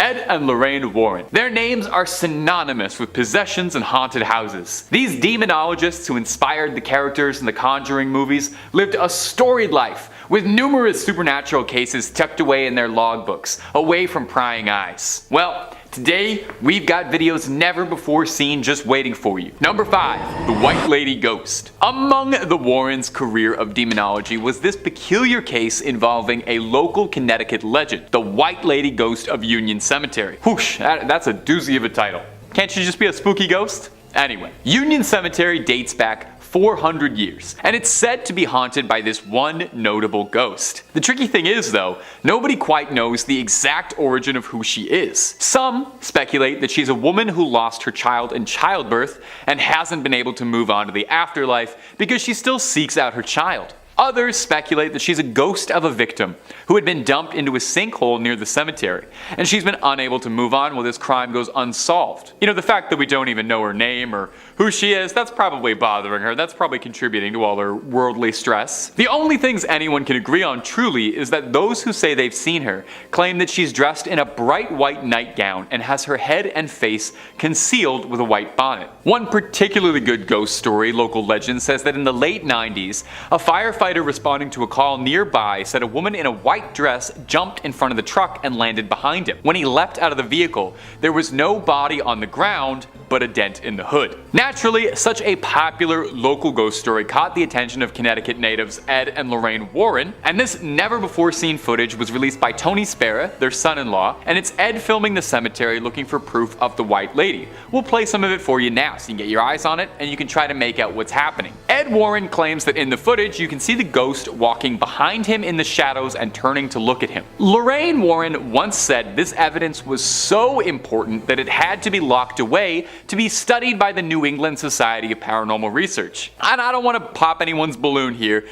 Ed and Lorraine Warren. Their names are synonymous with possessions and haunted houses. These demonologists who inspired the characters in the Conjuring movies lived a storied life, with numerous supernatural cases tucked away in their logbooks, away from prying eyes. Well, today, we've got videos never before seen just waiting for you. Number 5. The White Lady Ghost. Among the Warrens' career of demonology was this peculiar case involving a local Connecticut legend, the White Lady Ghost of Union Cemetery. Whoosh, that's a doozy of a title. Can't you just be a spooky ghost? Anyway, Union Cemetery dates back 400 years, and it's said to be haunted by this one notable ghost. The tricky thing is, though, nobody quite knows the exact origin of who she is. Some speculate that she's a woman who lost her child in childbirth and hasn't been able to move on to the afterlife because she still seeks out her child. Others speculate that she's a ghost of a victim who had been dumped into a sinkhole near the cemetery, and she's been unable to move on while this crime goes unsolved. You know, the fact that we don't even know her name or who she is, that's probably bothering her. That's probably contributing to all her worldly stress. The only things anyone can agree on truly is that those who say they've seen her claim that she's dressed in a bright white nightgown and has her head and face concealed with a white bonnet. One particularly good ghost story, local legend, says that in the late 90s, a firefighter responding to a call nearby said a woman in a white dress jumped in front of the truck and landed behind him. When he leapt out of the vehicle, there was no body on the ground, but a dent in the hood. Naturally, such a popular local ghost story caught the attention of Connecticut natives Ed and Lorraine Warren, and this never-before-seen footage was released by Tony Spera, their son-in-law, and it's Ed filming the cemetery looking for proof of the White Lady. We'll play some of it for you now so you can get your eyes on it and you can try to make out what's happening. Ed Warren claims that in the footage you can see the ghost walking behind him in the shadows and turning to look at him. Lorraine Warren once said this evidence was so important that it had to be locked away to be studied by the New England Society of Paranormal Research. And I don't want to pop anyone's balloon here.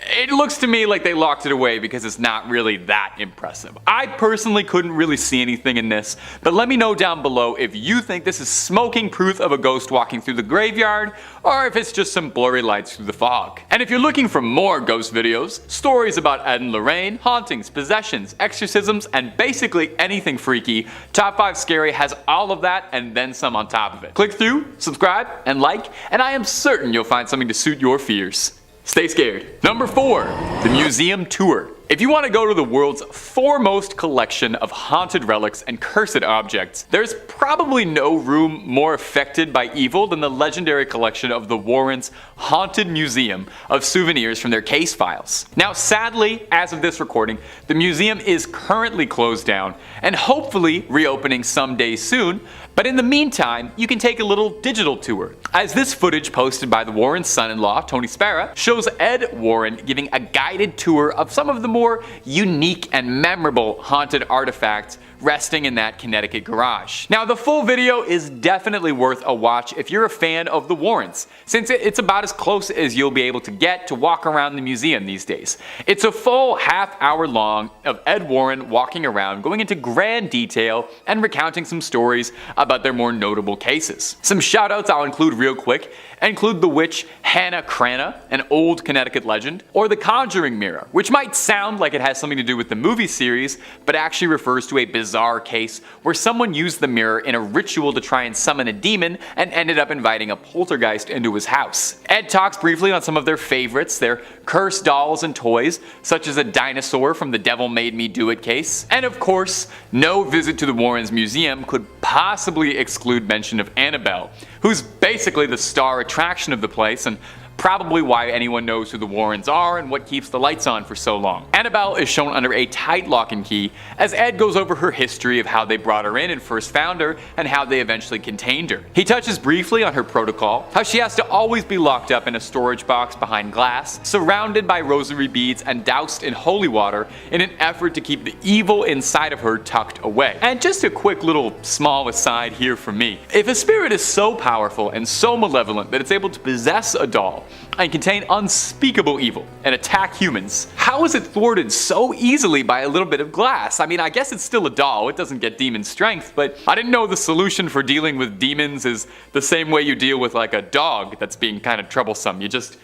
It looks to me like they locked it away because it's not really that impressive. I personally couldn't really see anything in this, but let me know down below if you think this is smoking proof of a ghost walking through the graveyard, or if it's just some blurry lights through the fog. And if you're looking for more ghost videos, stories about Ed and Lorraine, hauntings, possessions, exorcisms, and basically anything freaky, Top 5 Scary has all of that and then some on top of it. Click through, subscribe, and like, and I am certain you'll find something to suit your fears. Stay scared. Number 4. The Museum Tour. If you want to go to the world's foremost collection of haunted relics and cursed objects, there's probably no room more affected by evil than the legendary collection of the Warrens' Haunted Museum of souvenirs from their case files. Now, sadly, as of this recording, the museum is currently closed down and hopefully reopening someday soon, but in the meantime, you can take a little digital tour. As this footage posted by the Warrens' son-in-law, Tony Spera, shows Ed Warren giving a guided tour of some of the more unique and memorable haunted artifacts resting in that Connecticut garage. Now, the full video is definitely worth a watch if you're a fan of the Warrens, since it's about as close as you'll be able to get to walk around the museum these days. It's a full half-hour long of Ed Warren walking around, going into grand detail and recounting some stories about their more notable cases. Some shoutouts I'll include real quick include the witch Hannah Cranna, an old Connecticut legend, or the Conjuring mirror, which might sound like it has something to do with the movie series, but actually refers to a bizarre case where someone used the mirror in a ritual to try and summon a demon and ended up inviting a poltergeist into his house. Ed talks briefly on some of their favorites, their cursed dolls and toys, such as a dinosaur from the Devil Made Me Do It case. And of course, no visit to the Warrens Museum could possibly exclude mention of Annabelle, who's basically the star attraction of the place and probably why anyone knows who the Warrens are and what keeps the lights on for so long. Annabelle is shown under a tight lock and key as Ed goes over her history of how they brought her in and first found her and how they eventually contained her. He touches briefly on her protocol, how she has to always be locked up in a storage box behind glass, surrounded by rosary beads and doused in holy water in an effort to keep the evil inside of her tucked away. And just a quick little small aside here from me. If a spirit is so powerful and so malevolent that it's able to possess a doll, and contain unspeakable evil and attack humans, how is it thwarted so easily by a little bit of glass? I mean, I guess it's still a doll, it doesn't get demon strength, but I didn't know the solution for dealing with demons is the same way you deal with like a dog that's being kind of troublesome. You just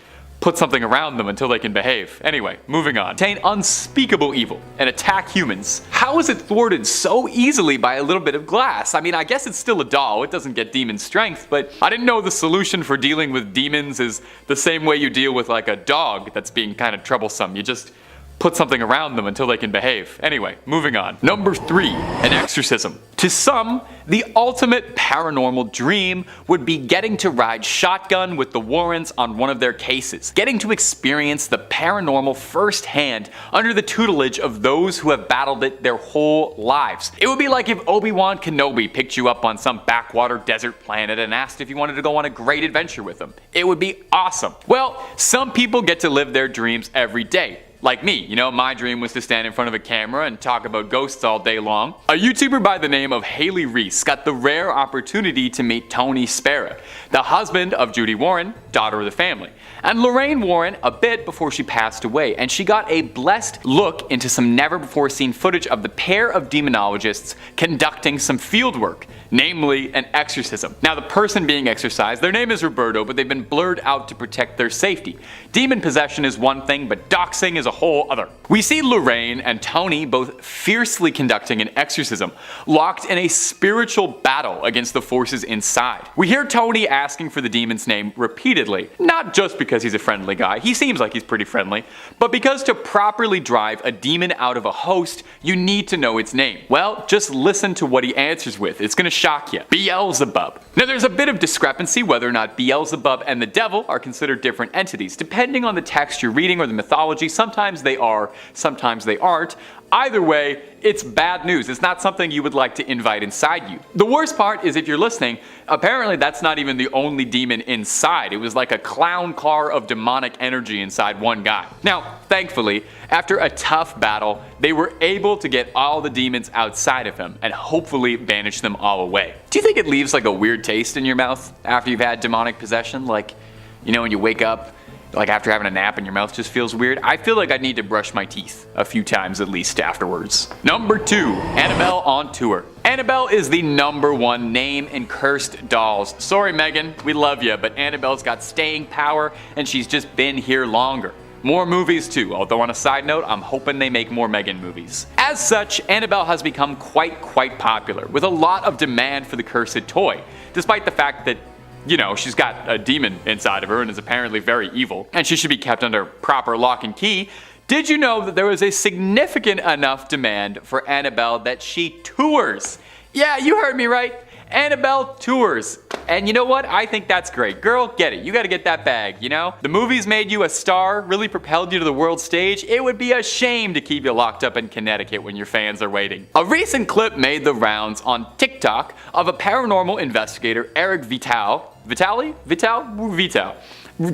put something around them until they can behave. Anyway, moving on. Contain unspeakable evil and attack humans. How is it thwarted so easily by a little bit of glass? I mean, I guess it's still a doll, it doesn't get demon strength, but I didn't know the solution for dealing with demons is the same way you deal with like a dog that's being kind of troublesome. You just put something around them until they can behave. Anyway, moving on. Number 3, an exorcism. To some, the ultimate paranormal dream would be getting to ride shotgun with the Warrens on one of their cases, getting to experience the paranormal firsthand under the tutelage of those who have battled it their whole lives. It would be like if Obi-Wan Kenobi picked you up on some backwater desert planet and asked if you wanted to go on a great adventure with him. It would be awesome. Well, some people get to live their dreams every day. Like me, you know, my dream was to stand in front of a camera and talk about ghosts all day long. A YouTuber by the name of Haley Reese got the rare opportunity to meet Tony Spera, the husband of Judy Warren, daughter of the family, and Lorraine Warren a bit before she passed away, and she got a blessed look into some never before seen footage of the pair of demonologists conducting some field work, namely an exorcism. Now the person being exorcised, their name is Roberto, but they've been blurred out to protect their safety. Demon possession is one thing, but doxing is a whole other. We see Lorraine and Tony both fiercely conducting an exorcism, locked in a spiritual battle against the forces inside. We hear Tony asking for the demon's name repeatedly, not just because he's a friendly guy, he seems like he's pretty friendly, but because to properly drive a demon out of a host, you need to know its name. Well, just listen to what he answers with, it's gonna shock you. Beelzebub. Now there's a bit of discrepancy whether or not Beelzebub and the devil are considered different entities. Depending on the text you're reading or the mythology, sometimes they are, sometimes they aren't. Either way, it's bad news. It's not something you would like to invite inside you. The worst part is if you're listening, apparently that's not even the only demon inside. It was like a clown car of demonic energy inside one guy. Now, thankfully, after a tough battle, they were able to get all the demons outside of him and hopefully banish them all away. Do you think it leaves like a weird taste in your mouth after you've had demonic possession? Like, you know, when you wake up, like after having a nap and your mouth just feels weird? I feel like I need to brush my teeth a few times at least afterwards. Number 2, Annabelle on tour. Annabelle is the #1 name in cursed dolls. Sorry Megan, we love you, but Annabelle's got staying power and she's just been here longer. More movies too, although on a side note, I'm hoping they make more Megan movies. As such, Annabelle has become quite popular, with a lot of demand for the cursed toy, despite the fact that, you know, she's got a demon inside of her and is apparently very evil, and she should be kept under proper lock and key. Did you know that there was a significant enough demand for Annabelle that she tours? Yeah, you heard me right. Annabelle tours. And you know what? I think that's great. Girl, get it. You gotta get that bag, you know? The movies made you a star, really propelled you to the world stage. It would be a shame to keep you locked up in Connecticut when your fans are waiting. A recent clip made the rounds on TikTok of a paranormal investigator, Eric Vital,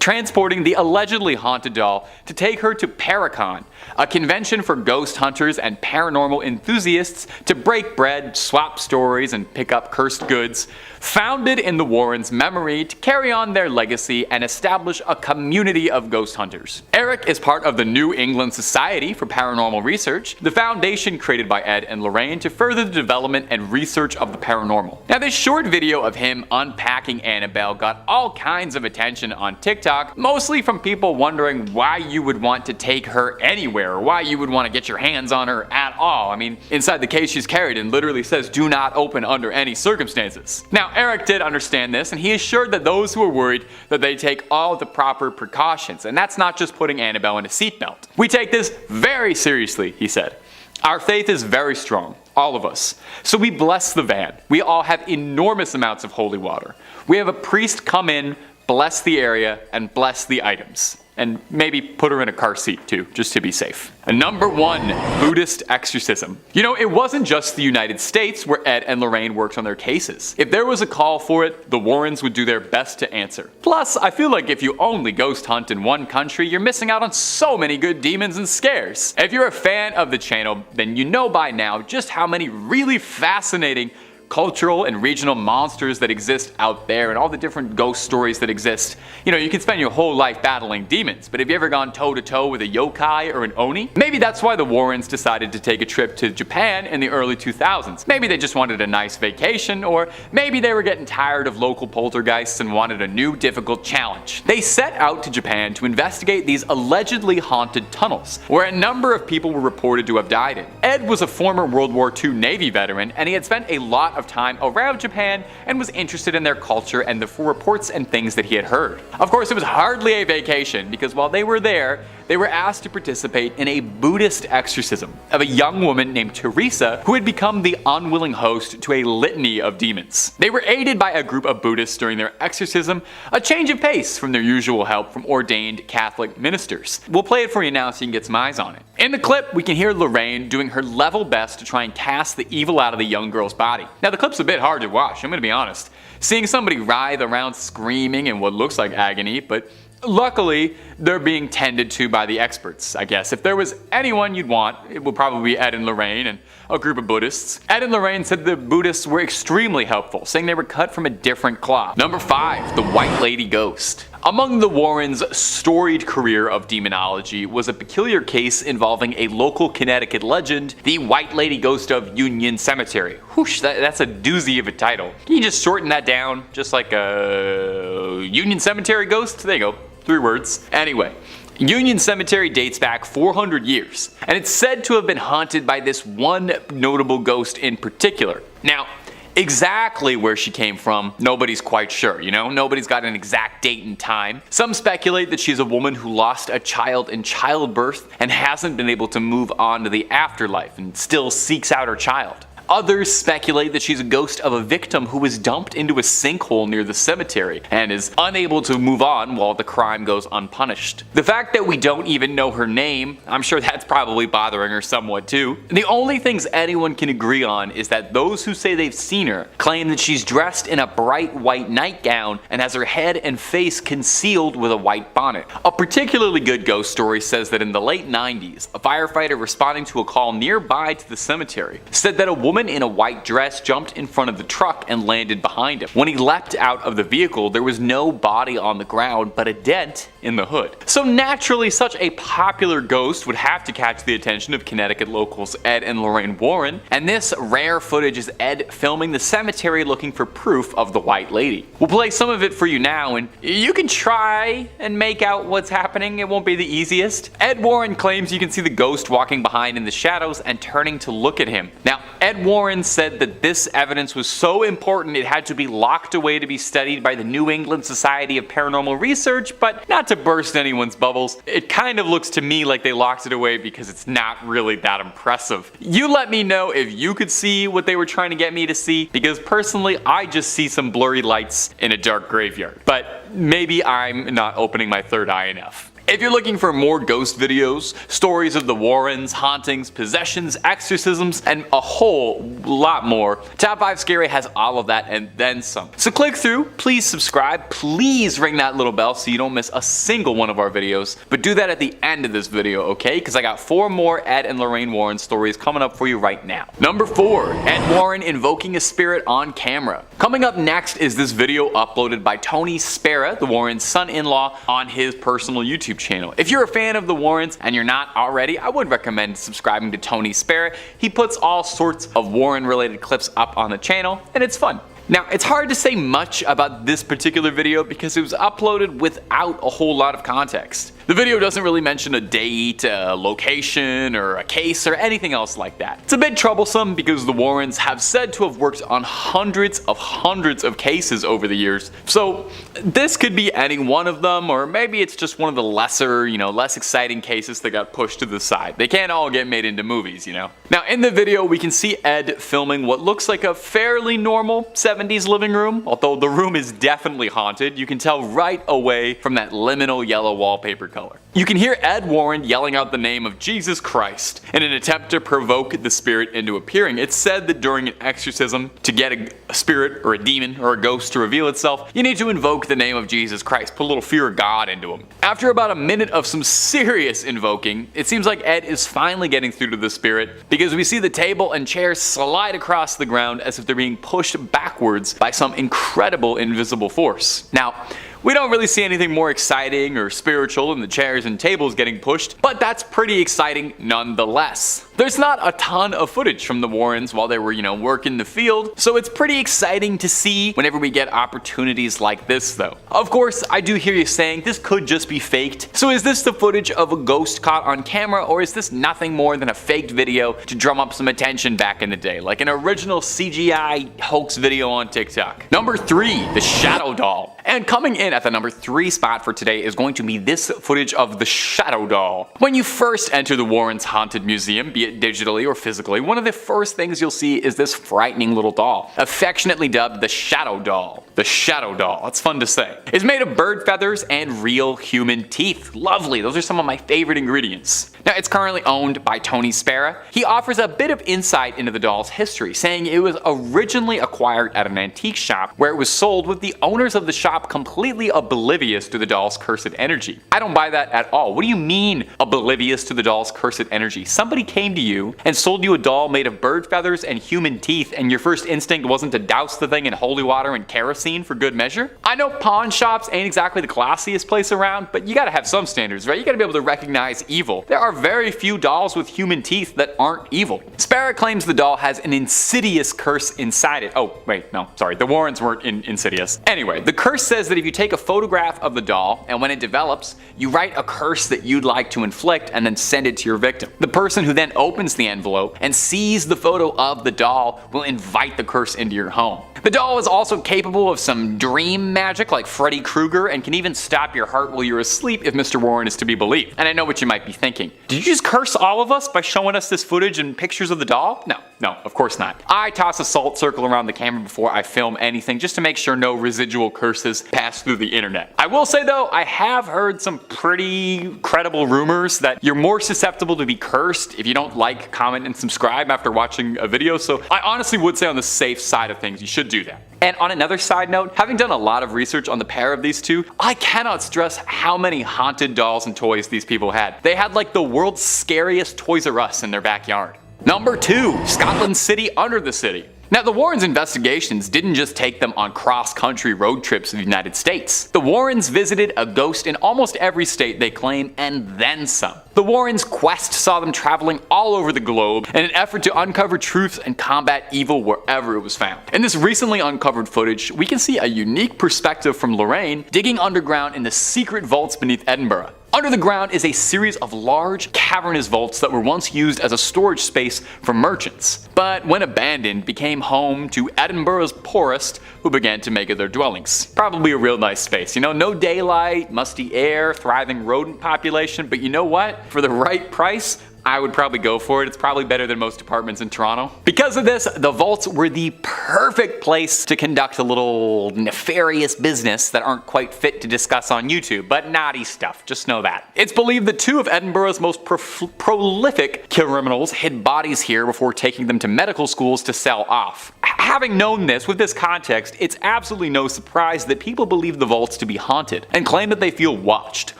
transporting the allegedly haunted doll to take her to Paracon, a convention for ghost hunters and paranormal enthusiasts to break bread, swap stories, and pick up cursed goods. Founded in the Warrens' memory to carry on their legacy and establish a community of ghost hunters. Eric is part of the New England Society for Paranormal Research, the foundation created by Ed and Lorraine to further the development and research of the paranormal. Now this short video of him unpacking Annabelle got all kinds of attention on TikTok, mostly from people wondering why you would want to take her anywhere, or why you would want to get your hands on her at all. I mean, inside the case she's carried and literally says do not open under any circumstances. Now Eric did understand this, and he assured that those who are worried that they take all the proper precautions, and that's not just putting Annabelle in a seatbelt. We take this very seriously, he said. Our faith is very strong, all of us. So we bless the van. We all have enormous amounts of holy water. We have a priest come in, bless the area, and bless the items. And maybe put her in a car seat too, just to be safe. And number 1, Buddhist exorcism. You know, it wasn't just the United States where Ed and Lorraine worked on their cases. If there was a call for it, the Warrens would do their best to answer. Plus, I feel like if you only ghost hunt in one country, you're missing out on so many good demons and scares. If you're a fan of the channel, then you know by now just how many really fascinating, cultural and regional monsters that exist out there and all the different ghost stories that exist. You know, you can spend your whole life battling demons, but have you ever gone toe to toe with a yokai or an oni? Maybe that's why the Warrens decided to take a trip to Japan in the early 2000s. Maybe they just wanted a nice vacation, or maybe they were getting tired of local poltergeists and wanted a new difficult challenge. They set out to Japan to investigate these allegedly haunted tunnels, where a number of people were reported to have died in. Ed was a former World War II Navy veteran, and he had spent a lot of time around Japan and was interested in their culture and the reports and things that he had heard. Of course, it was hardly a vacation, because while they were there, they were asked to participate in a Buddhist exorcism of a young woman named Teresa who had become the unwilling host to a litany of demons. They were aided by a group of Buddhists during their exorcism, a change of pace from their usual help from ordained Catholic ministers. We'll play it for you now so you can get some eyes on it. In the clip, we can hear Lorraine doing her level best to try and cast the evil out of the young girl's body. Now, the clip's a bit hard to watch, I'm gonna be honest. Seeing somebody writhe around screaming in what looks like agony, but luckily, they're being tended to by the experts, I guess. If there was anyone you'd want, it would probably be Ed and Lorraine and a group of Buddhists. Ed and Lorraine said the Buddhists were extremely helpful, saying they were cut from a different cloth. Number 5, the White Lady Ghost. Among the Warrens' storied career of demonology was a peculiar case involving a local Connecticut legend, the White Lady Ghost of Union Cemetery. Whoosh, that's a doozy of a title. Can you just shorten that down, just like a Union Cemetery ghost? There you go, 3 words. Anyway, Union Cemetery dates back 400 years, and it's said to have been haunted by this one notable ghost in particular. Now, exactly where she came from, nobody's quite sure, you know? Nobody's got an exact date and time. Some speculate that she's a woman who lost a child in childbirth and hasn't been able to move on to the afterlife and still seeks out her child. Others speculate that she's a ghost of a victim who was dumped into a sinkhole near the cemetery and is unable to move on while the crime goes unpunished. The fact that we don't even know her name, I'm sure that's probably bothering her somewhat too. The only things anyone can agree on is that those who say they've seen her claim that she's dressed in a bright white nightgown and has her head and face concealed with a white bonnet. A particularly good ghost story says that in the late 90s, a firefighter responding to a call nearby to the cemetery said that a woman in a white dress jumped in front of the truck and landed behind him. When he leapt out of the vehicle, there was no body on the ground but a dent in the hood. So naturally, such a popular ghost would have to catch the attention of Connecticut locals Ed and Lorraine Warren, and this rare footage is Ed filming the cemetery looking for proof of the White Lady. We'll play some of it for you now, and you can try and make out what's happening. It won't be the easiest. Ed Warren claims you can see the ghost walking behind in the shadows and turning to look at him. Now, Ed Warren said that this evidence was so important it had to be locked away to be studied by the New England Society of Paranormal Research, but not to burst anyone's bubbles, it kind of looks to me like they locked it away because it's not really that impressive. You let me know if you could see what they were trying to get me to see, because personally I just see some blurry lights in a dark graveyard. But maybe I'm not opening my third eye enough. If you're looking for more ghost videos, stories of the Warrens, hauntings, possessions, exorcisms, and a whole lot more, Top 5 Scary has all of that and then some. So click through, please subscribe, please ring that little bell so you don't miss a single one of our videos, but do that at the end of this video, okay? Because I got 4 more Ed and Lorraine Warren stories coming up for you right now. Number 4, Ed Warren invoking a spirit on camera. Coming up next is this video uploaded by Tony Spera, the Warrens' son-in-law, on his personal YouTube channel. If you're a fan of the Warrens and you're not already, I would recommend subscribing to Tony Spera. He puts all sorts of Warren related clips up on the channel and it's fun. Now, it's hard to say much about this particular video because it was uploaded without a whole lot of context. The video doesn't really mention a date, a location, or a case, or anything else like that. It's a bit troublesome because the Warrens have said to have worked on hundreds of cases over the years, so this could be any one of them, or maybe it's just one of the lesser, less exciting cases that got pushed to the side. They can't all get made into movies, Now, in the video, we can see Ed filming what looks like a fairly normal 70s living room, although the room is definitely haunted. You can tell right away from that liminal yellow wallpaper color. You can hear Ed Warren yelling out the name of Jesus Christ in an attempt to provoke the spirit into appearing. It's said that during an exorcism, to get a spirit or a demon or a ghost to reveal itself, you need to invoke the name of Jesus Christ, put a little fear of God into him. After about a minute of some serious invoking, it seems like Ed is finally getting through to the spirit, because we see the table and chairs slide across the ground as if they're being pushed backwards by some incredible invisible force. Now, we don't really see anything more exciting or spiritual than the chairs and tables getting pushed, but that's pretty exciting nonetheless. There's not a ton of footage from the Warrens while they were, working the field, so it's pretty exciting to see whenever we get opportunities like this though. Of course, I do hear you saying this could just be faked. So is this the footage of a ghost caught on camera, or is this nothing more than a faked video to drum up some attention back in the day, like an original CGI hoax video on TikTok? Number 3, the shadow doll. And coming in at the number 3 spot for today is going to be this footage of the shadow doll. When you first enter the Warrens' haunted museum, be it digitally or physically, one of the first things you'll see is this frightening little doll, affectionately dubbed the shadow doll. The shadow doll, that's fun to say. It's made of bird feathers and real human teeth. Lovely, those are some of my favorite ingredients. Now, it's currently owned by Tony Spera. He offers a bit of insight into the doll's history, saying it was originally acquired at an antique shop where it was sold with the owners of the shop completely oblivious to the doll's cursed energy. I don't buy that at all. What do you mean oblivious to the doll's cursed energy? Somebody came to you and sold you a doll made of bird feathers and human teeth, and your first instinct wasn't to douse the thing in holy water and kerosene for good measure? I know pawn shops ain't exactly the classiest place around, but you gotta have some standards, right? You gotta be able to recognize evil. There are very few dolls with human teeth that aren't evil. Spera claims the doll has an insidious curse inside it. Oh, wait, no, sorry, the Warrens weren't insidious. Anyway, the curse says that if you take a photograph of the doll, and when it develops, you write a curse that you'd like to inflict and then send it to your victim. The person who then opens the envelope and sees the photo of the doll will invite the curse into your home. The doll is also capable of some dream magic like Freddy Krueger, and can even stop your heart while you're asleep if Mr. Warren is to be believed. And I know what you might be thinking. Did you just curse all of us by showing us this footage and pictures of the doll? No, of course not. I toss a salt circle around the camera before I film anything just to make sure no residual curses pass through the internet. I will say though, I have heard some pretty credible rumors that you're more susceptible to be cursed if you don't like, comment, and subscribe after watching a video, so I honestly would say on the safe side of things, you should do that. And on another side note, having done a lot of research on the pair of these two, I cannot stress how many haunted dolls and toys these people had. They had like the world's scariest Toys R Us in their backyard. Number 2, Scotland City under the city. Now, the Warrens' investigations didn't just take them on cross-country road trips in the United States. The Warrens visited a ghost in almost every state they claim, and then some. The Warrens' quest saw them traveling all over the globe in an effort to uncover truth and combat evil wherever it was found. In this recently uncovered footage, we can see a unique perspective from Lorraine digging underground in the secret vaults beneath Edinburgh. Under the ground is a series of large, cavernous vaults that were once used as a storage space for merchants, but when abandoned became home to Edinburgh's poorest, who began to make it their dwellings. Probably a real nice space, no daylight, musty air, thriving rodent population, but you know what? For the right price, I would probably go for it. It's probably better than most apartments in Toronto. Because of this, the vaults were the perfect place to conduct a little nefarious business that aren't quite fit to discuss on YouTube, but naughty stuff, just know that. It's believed that 2 of Edinburgh's most prolific criminals hid bodies here before taking them to medical schools to sell off. Having known this, with this context, it's absolutely no surprise that people believe the vaults to be haunted, and claim that they feel watched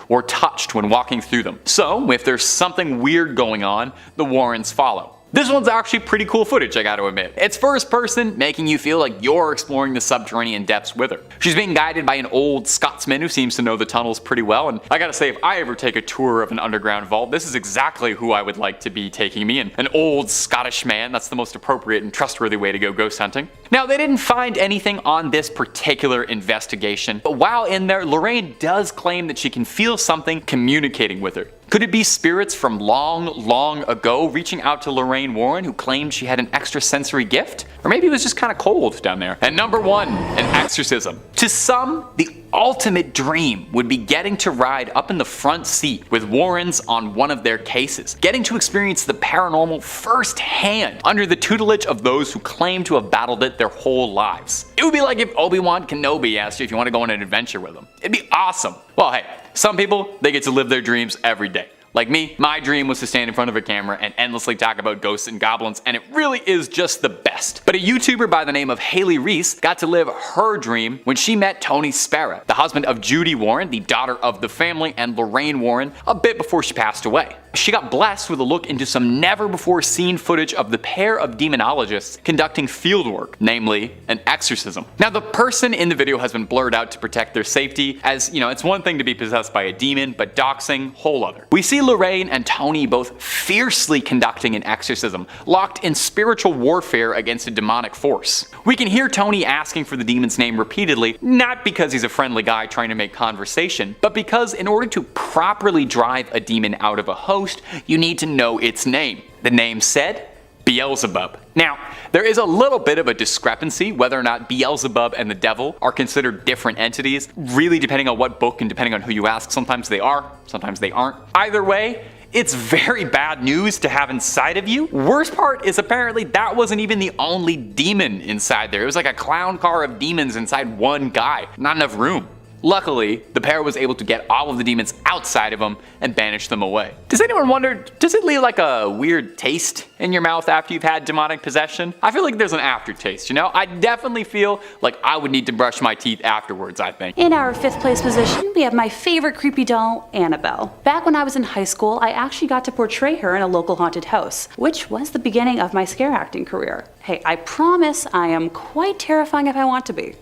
or touched when walking through them. So, if there's something weird going on, the Warrens follow. This one's actually pretty cool footage, I gotta admit. It's first person, making you feel like you're exploring the subterranean depths with her. She's being guided by an old Scotsman who seems to know the tunnels pretty well, and I gotta say, if I ever take a tour of an underground vault, this is exactly who I would like to be taking me, and an old Scottish man. That's the most appropriate and trustworthy way to go ghost hunting. Now, they didn't find anything on this particular investigation, but while in there, Lorraine does claim that she can feel something communicating with her. Could it be spirits from long ago reaching out to Lorraine Warren, who claimed she had an extrasensory gift? Or maybe it was just kind of cold down there. And number 1, an exorcism. To some, the ultimate dream would be getting to ride up in the front seat with Warrens on one of their cases, getting to experience the paranormal firsthand under the tutelage of those who claim to have battled it their whole lives. It would be like if Obi-Wan Kenobi asked you if you want to go on an adventure with him. It'd be awesome. Well, hey, some people, they get to live their dreams every day. Like me, my dream was to stand in front of a camera and endlessly talk about ghosts and goblins, and it really is just the best. But a YouTuber by the name of Haley Reese got to live her dream when she met Tony Spera, the husband of Judy Warren, the daughter of the family, and Lorraine Warren, a bit before she passed away. She got blessed with a look into some never-before-seen footage of the pair of demonologists conducting fieldwork, namely an exorcism. Now, the person in the video has been blurred out to protect their safety, as, it's one thing to be possessed by a demon, but doxing, whole other. We see Lorraine and Tony both fiercely conducting an exorcism, locked in spiritual warfare against a demonic force. We can hear Tony asking for the demon's name repeatedly, not because he's a friendly guy trying to make conversation, but because in order to properly drive a demon out of a host, you need to know its name. The name said, Beelzebub. Now, there is a little bit of a discrepancy whether or not Beelzebub and the devil are considered different entities, really depending on what book and depending on who you ask. Sometimes they are, sometimes they aren't. Either way, it's very bad news to have inside of you. Worst part is apparently that wasn't even the only demon inside there. It was like a clown car of demons inside one guy. Not enough room. Luckily, the pair was able to get all of the demons outside of them and banish them away. Does anyone wonder, does it leave like a weird taste in your mouth after you've had demonic possession? I feel like there's an aftertaste, I definitely feel like I would need to brush my teeth afterwards, I think. In our 5th place position, we have my favorite creepy doll, Annabelle. Back when I was in high school, I actually got to portray her in a local haunted house, which was the beginning of my scare acting career. Hey, I promise I am quite terrifying if I want to be.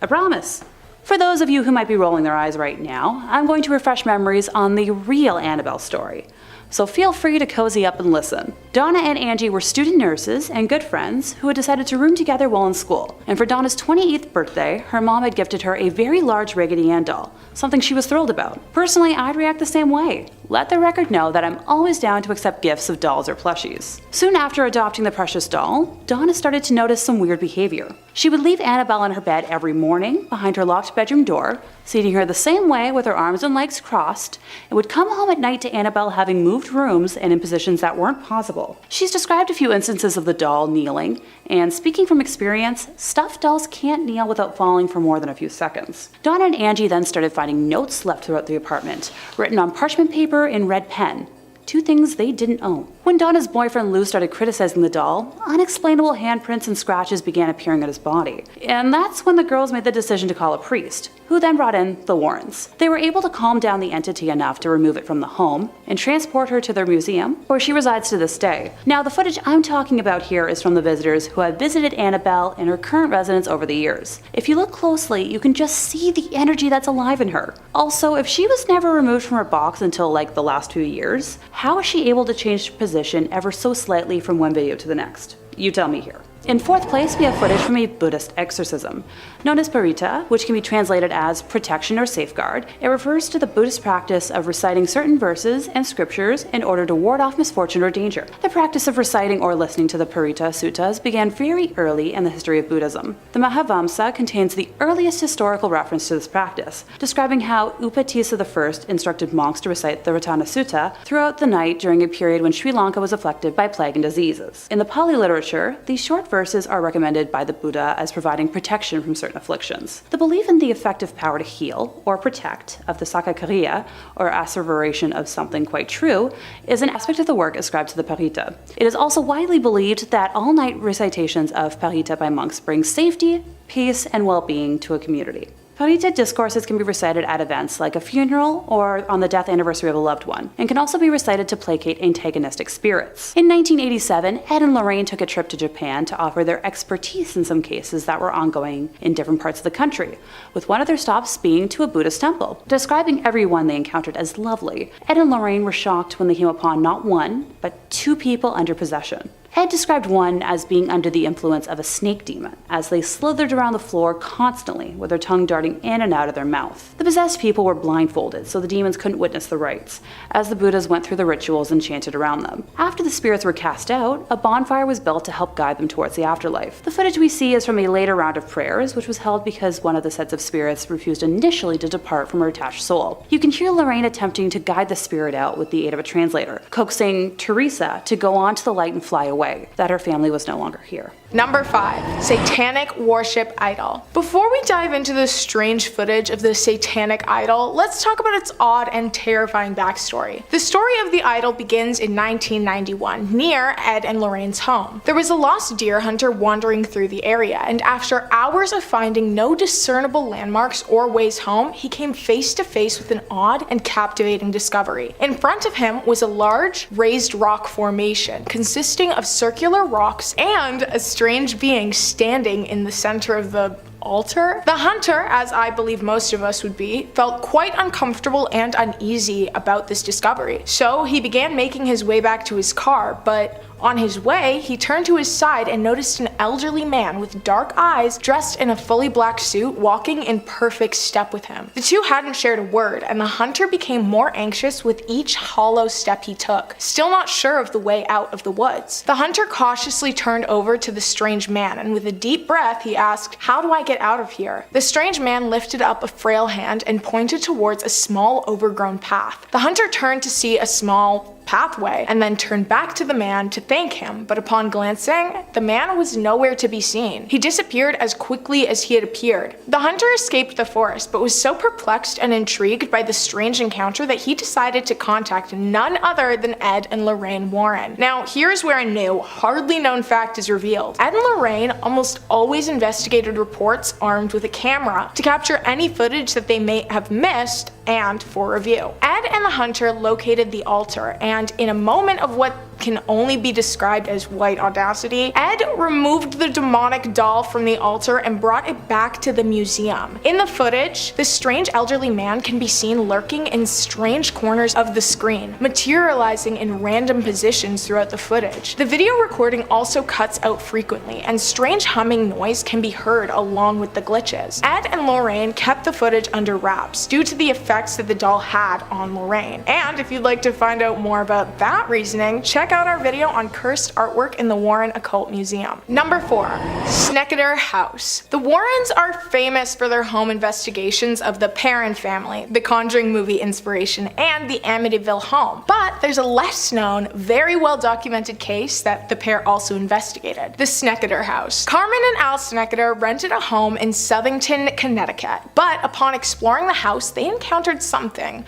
I promise. For those of you who might be rolling their eyes right now, I'm going to refresh memories on the real Annabelle story. So feel free to cozy up and listen. Donna and Angie were student nurses and good friends who had decided to room together while in school. And for Donna's 28th birthday, her mom had gifted her a very large Raggedy Ann doll, something she was thrilled about. Personally, I'd react the same way. Let the record know that I'm always down to accept gifts of dolls or plushies. Soon after adopting the precious doll, Donna started to notice some weird behavior. She would leave Annabelle in her bed every morning behind her locked bedroom door, seating her the same way with her arms and legs crossed, and would come home at night to Annabelle having moved rooms and in positions that weren't possible. She's described a few instances of the doll kneeling, and speaking from experience, stuffed dolls can't kneel without falling for more than a few seconds. Donna and Angie then started finding notes left throughout the apartment, written on parchment paper in red pen. 2 things they didn't own. When Donna's boyfriend Lou started criticizing the doll, unexplainable handprints and scratches began appearing on his body. And that's when the girls made the decision to call a priest, who then brought in the Warrens. They were able to calm down the entity enough to remove it from the home and transport her to their museum, where she resides to this day. Now, the footage I'm talking about here is from the visitors who have visited Annabelle in her current residence over the years. If you look closely, you can just see the energy that's alive in her. Also, if she was never removed from her box until like the last few years, how is she able to change position ever so slightly from one video to the next? You tell me here. In 4th place, we have footage from a Buddhist exorcism. Known as parita, which can be translated as protection or safeguard, it refers to the Buddhist practice of reciting certain verses and scriptures in order to ward off misfortune or danger. The practice of reciting or listening to the parita suttas began very early in the history of Buddhism. The Mahavamsa contains the earliest historical reference to this practice, describing how Upatissa I instructed monks to recite the Ratana Sutta throughout the night during a period when Sri Lanka was afflicted by plague and diseases. In the Pali literature, these short verses are recommended by the Buddha as providing protection from certain afflictions. The belief in the effective power to heal or protect of the Sakakariya, or asseveration of something quite true, is an aspect of the work ascribed to the Parita. It is also widely believed that all-night recitations of Parita by monks bring safety, peace, and well-being to a community. Parita discourses can be recited at events like a funeral or on the death anniversary of a loved one, and can also be recited to placate antagonistic spirits. In 1987, Ed and Lorraine took a trip to Japan to offer their expertise in some cases that were ongoing in different parts of the country, with one of their stops being to a Buddhist temple. Describing everyone they encountered as lovely, Ed and Lorraine were shocked when they came upon not 1, but 2 people under possession. Ed described one as being under the influence of a snake demon, as they slithered around the floor constantly with their tongue darting in and out of their mouth. The possessed people were blindfolded, so the demons couldn't witness the rites, as the Buddhas went through the rituals and chanted around them. After the spirits were cast out, a bonfire was built to help guide them towards the afterlife. The footage we see is from a later round of prayers, which was held because one of the sets of spirits refused initially to depart from her attached soul. You can hear Lorraine attempting to guide the spirit out with the aid of a translator, coaxing Teresa to go on to the light and fly away, that her family was no longer here. Number 5. Satanic worship idol. Before we dive into the strange footage of the satanic idol, let's talk about its odd and terrifying backstory. The story of the idol begins in 1991, near Ed and Lorraine's home. There was a lost deer hunter wandering through the area, and after hours of finding no discernible landmarks or ways home, he came face to face with an odd and captivating discovery. In front of him was a large, raised rock formation consisting of circular rocks and a strange being standing in the center of the altar. The hunter, as I believe most of us would be, felt quite uncomfortable and uneasy about this discovery. So he began making his way back to his car, but on his way, he turned to his side and noticed an elderly man with dark eyes dressed in a fully black suit walking in perfect step with him. The two hadn't shared a word, and the hunter became more anxious with each hollow step he took, still not sure of the way out of the woods. The hunter cautiously turned over to the strange man, and with a deep breath, he asked, "How do I get out of here?" The strange man lifted up a frail hand and pointed towards a small overgrown path. The hunter turned to see a small pathway and then turned back to the man to thank him, but upon glancing, the man was nowhere to be seen. He disappeared as quickly as he had appeared. The hunter escaped the forest, but was so perplexed and intrigued by the strange encounter that he decided to contact none other than Ed and Lorraine Warren. Now, here's where a new, hardly known fact is revealed. Ed and Lorraine almost always investigated reports armed with a camera to capture any footage that they may have missed and for review. Ed and the hunter located the altar, and in a moment of what can only be described as white audacity, Ed removed the demonic doll from the altar and brought it back to the museum. In the footage, the strange elderly man can be seen lurking in strange corners of the screen, materializing in random positions throughout the footage. The video recording also cuts out frequently, and strange humming noise can be heard along with the glitches. Ed and Lorraine kept the footage under wraps due to the effects that the doll had on Lorraine. And if you'd like to find out more about that reasoning, check out our video on cursed artwork in the Warren Occult Museum. Number 4. Snedeker House. The Warrens are famous for their home investigations of the Perron family, the Conjuring movie inspiration, and the Amityville home. But there's a less known, very well documented case that the pair also investigated, the Snedeker House. Carmen and Al Snedeker rented a home in Southington, Connecticut, but upon exploring the house, they encountered something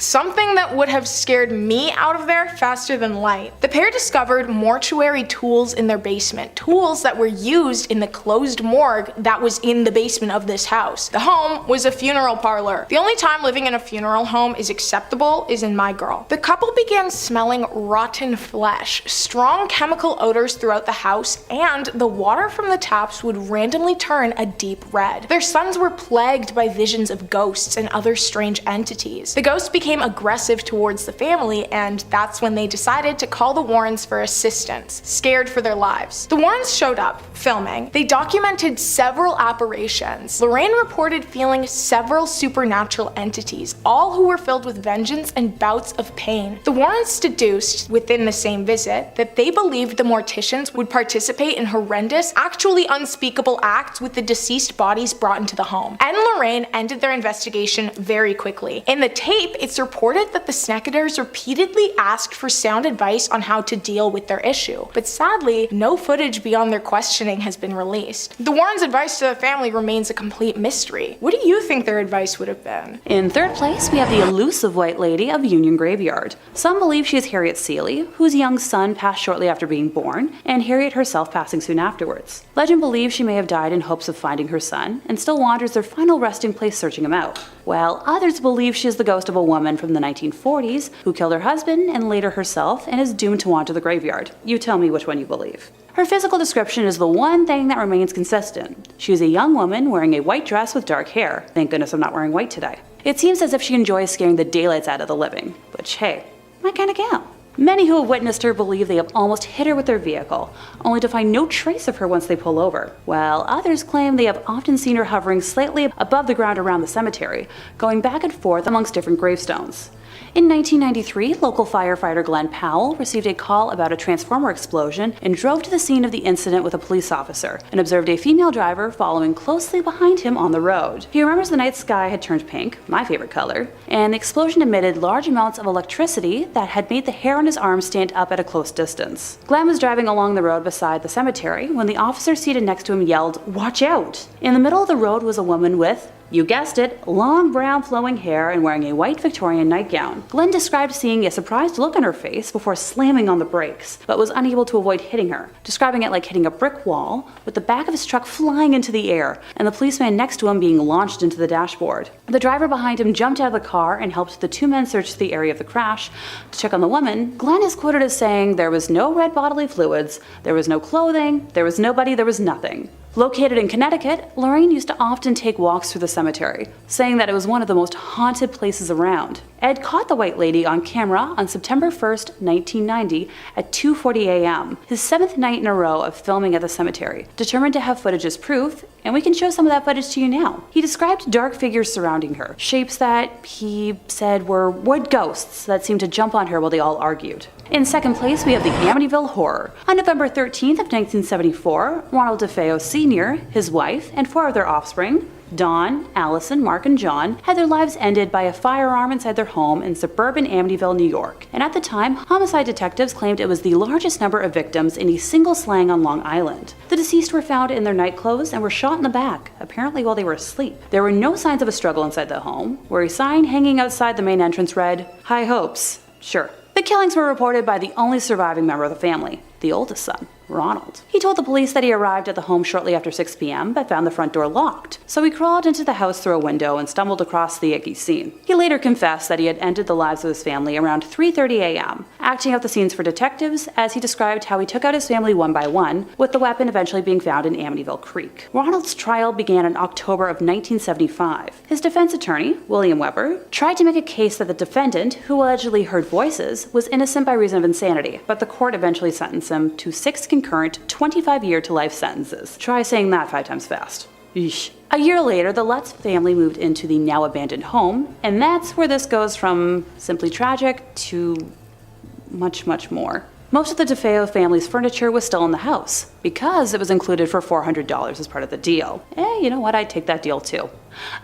that would have scared me out of there faster than light. The pair discovered mortuary tools in their basement, tools that were used in the closed morgue that was in the basement of this house. The home was a funeral parlor. The only time living in a funeral home is acceptable is in My Girl. The couple began smelling rotten flesh, strong chemical odors throughout the house, and the water from the taps would randomly turn a deep red. Their sons were plagued by visions of ghosts and other strange entities. The ghosts became aggressive towards the family, and that's when they decided to call the Warrens for assistance, scared for their lives. The Warrens showed up, filming. They documented several apparitions. Lorraine reported feeling several supernatural entities, all who were filled with vengeance and bouts of pain. The Warrens deduced, within the same visit, that they believed the morticians would participate in horrendous, actually unspeakable acts with the deceased bodies brought into the home. Ed and Lorraine ended their investigation very quickly. In the tape, it's reported that the Snedekers repeatedly asked for sound advice on how to deal with their issue, but sadly, no footage beyond their questioning has been released. The Warrens' advice to the family remains a complete mystery. What do you think their advice would have been? In third place, we have the elusive White Lady of Union Graveyard. Some believe she is Harriet Seeley, whose young son passed shortly after being born, and Harriet herself passing soon afterwards. Legend believes she may have died in hopes of finding her son, and still wanders their final resting place searching him out, while others believe she is the ghost of a woman from the 1940s who killed her husband and later herself and is doomed to wander the graveyard. You tell me which one you believe. Her physical description is the one thing that remains consistent. She is a young woman wearing a white dress with dark hair. Thank goodness I'm not wearing white today. It seems as if she enjoys scaring the daylights out of the living, which hey, my kind of gal. Many who have witnessed her believe they have almost hit her with their vehicle, only to find no trace of her once they pull over, while others claim they have often seen her hovering slightly above the ground around the cemetery, going back and forth amongst different gravestones. In 1993, local firefighter Glenn Powell received a call about a transformer explosion and drove to the scene of the incident with a police officer and observed a female driver following closely behind him on the road. He remembers the night sky had turned pink, my favorite color, and the explosion emitted large amounts of electricity that had made the hair on his arm stand up at a close distance. Glenn was driving along the road beside the cemetery when the officer seated next to him yelled, "Watch out!" In the middle of the road was a woman with, you guessed it, long brown flowing hair and wearing a white Victorian nightgown. Glenn described seeing a surprised look on her face before slamming on the brakes, but was unable to avoid hitting her, describing it like hitting a brick wall, with the back of his truck flying into the air and the policeman next to him being launched into the dashboard. The driver behind him jumped out of the car and helped the two men search the area of the crash to check on the woman. Glenn is quoted as saying, "There was no red bodily fluids, there was no clothing, there was nobody, there was nothing." Located in Connecticut, Lorraine used to often take walks through the cemetery, saying that it was one of the most haunted places around. Ed caught the white lady on camera on September 1st, 1990 at 2:40 a.m., his 7th night in a row of filming at the cemetery, determined to have footage as proof, and we can show some of that footage to you now. He described dark figures surrounding her, shapes that he said were wood ghosts that seemed to jump on her while they all argued. In second place, we have the Amityville Horror. On November 13th of 1974, Ronald DeFeo Sr., his wife, and 4 of their offspring, Dawn, Allison, Mark, and John, had their lives ended by a firearm inside their home in suburban Amityville, New York. And at the time, homicide detectives claimed it was the largest number of victims in a single slang on Long Island. The deceased were found in their nightclothes and were shot in the back, apparently while they were asleep. There were no signs of a struggle inside the home, where a sign hanging outside the main entrance read, "High hopes." Sure. The killings were reported by the only surviving member of the family, the oldest son, Ronald. He told the police that he arrived at the home shortly after 6 p.m. but found the front door locked, so he crawled into the house through a window and stumbled across the icky scene. He later confessed that he had ended the lives of his family around 3:30 a.m., acting out the scenes for detectives as he described how he took out his family one by one, with the weapon eventually being found in Amityville Creek. Ronald's trial began in October of 1975. His defense attorney, William Weber, tried to make a case that the defendant, who allegedly heard voices, was innocent by reason of insanity, but the court eventually sentenced him to 6 concurrent 25-year to life sentences. Try saying that 5 times fast. Eesh. A year later, the Lutz family moved into the now abandoned home, and that's where this goes from simply tragic to much, much more. Most of the DeFeo family's furniture was still in the house, because it was included for $400 as part of the deal. You know what, I'd take that deal too.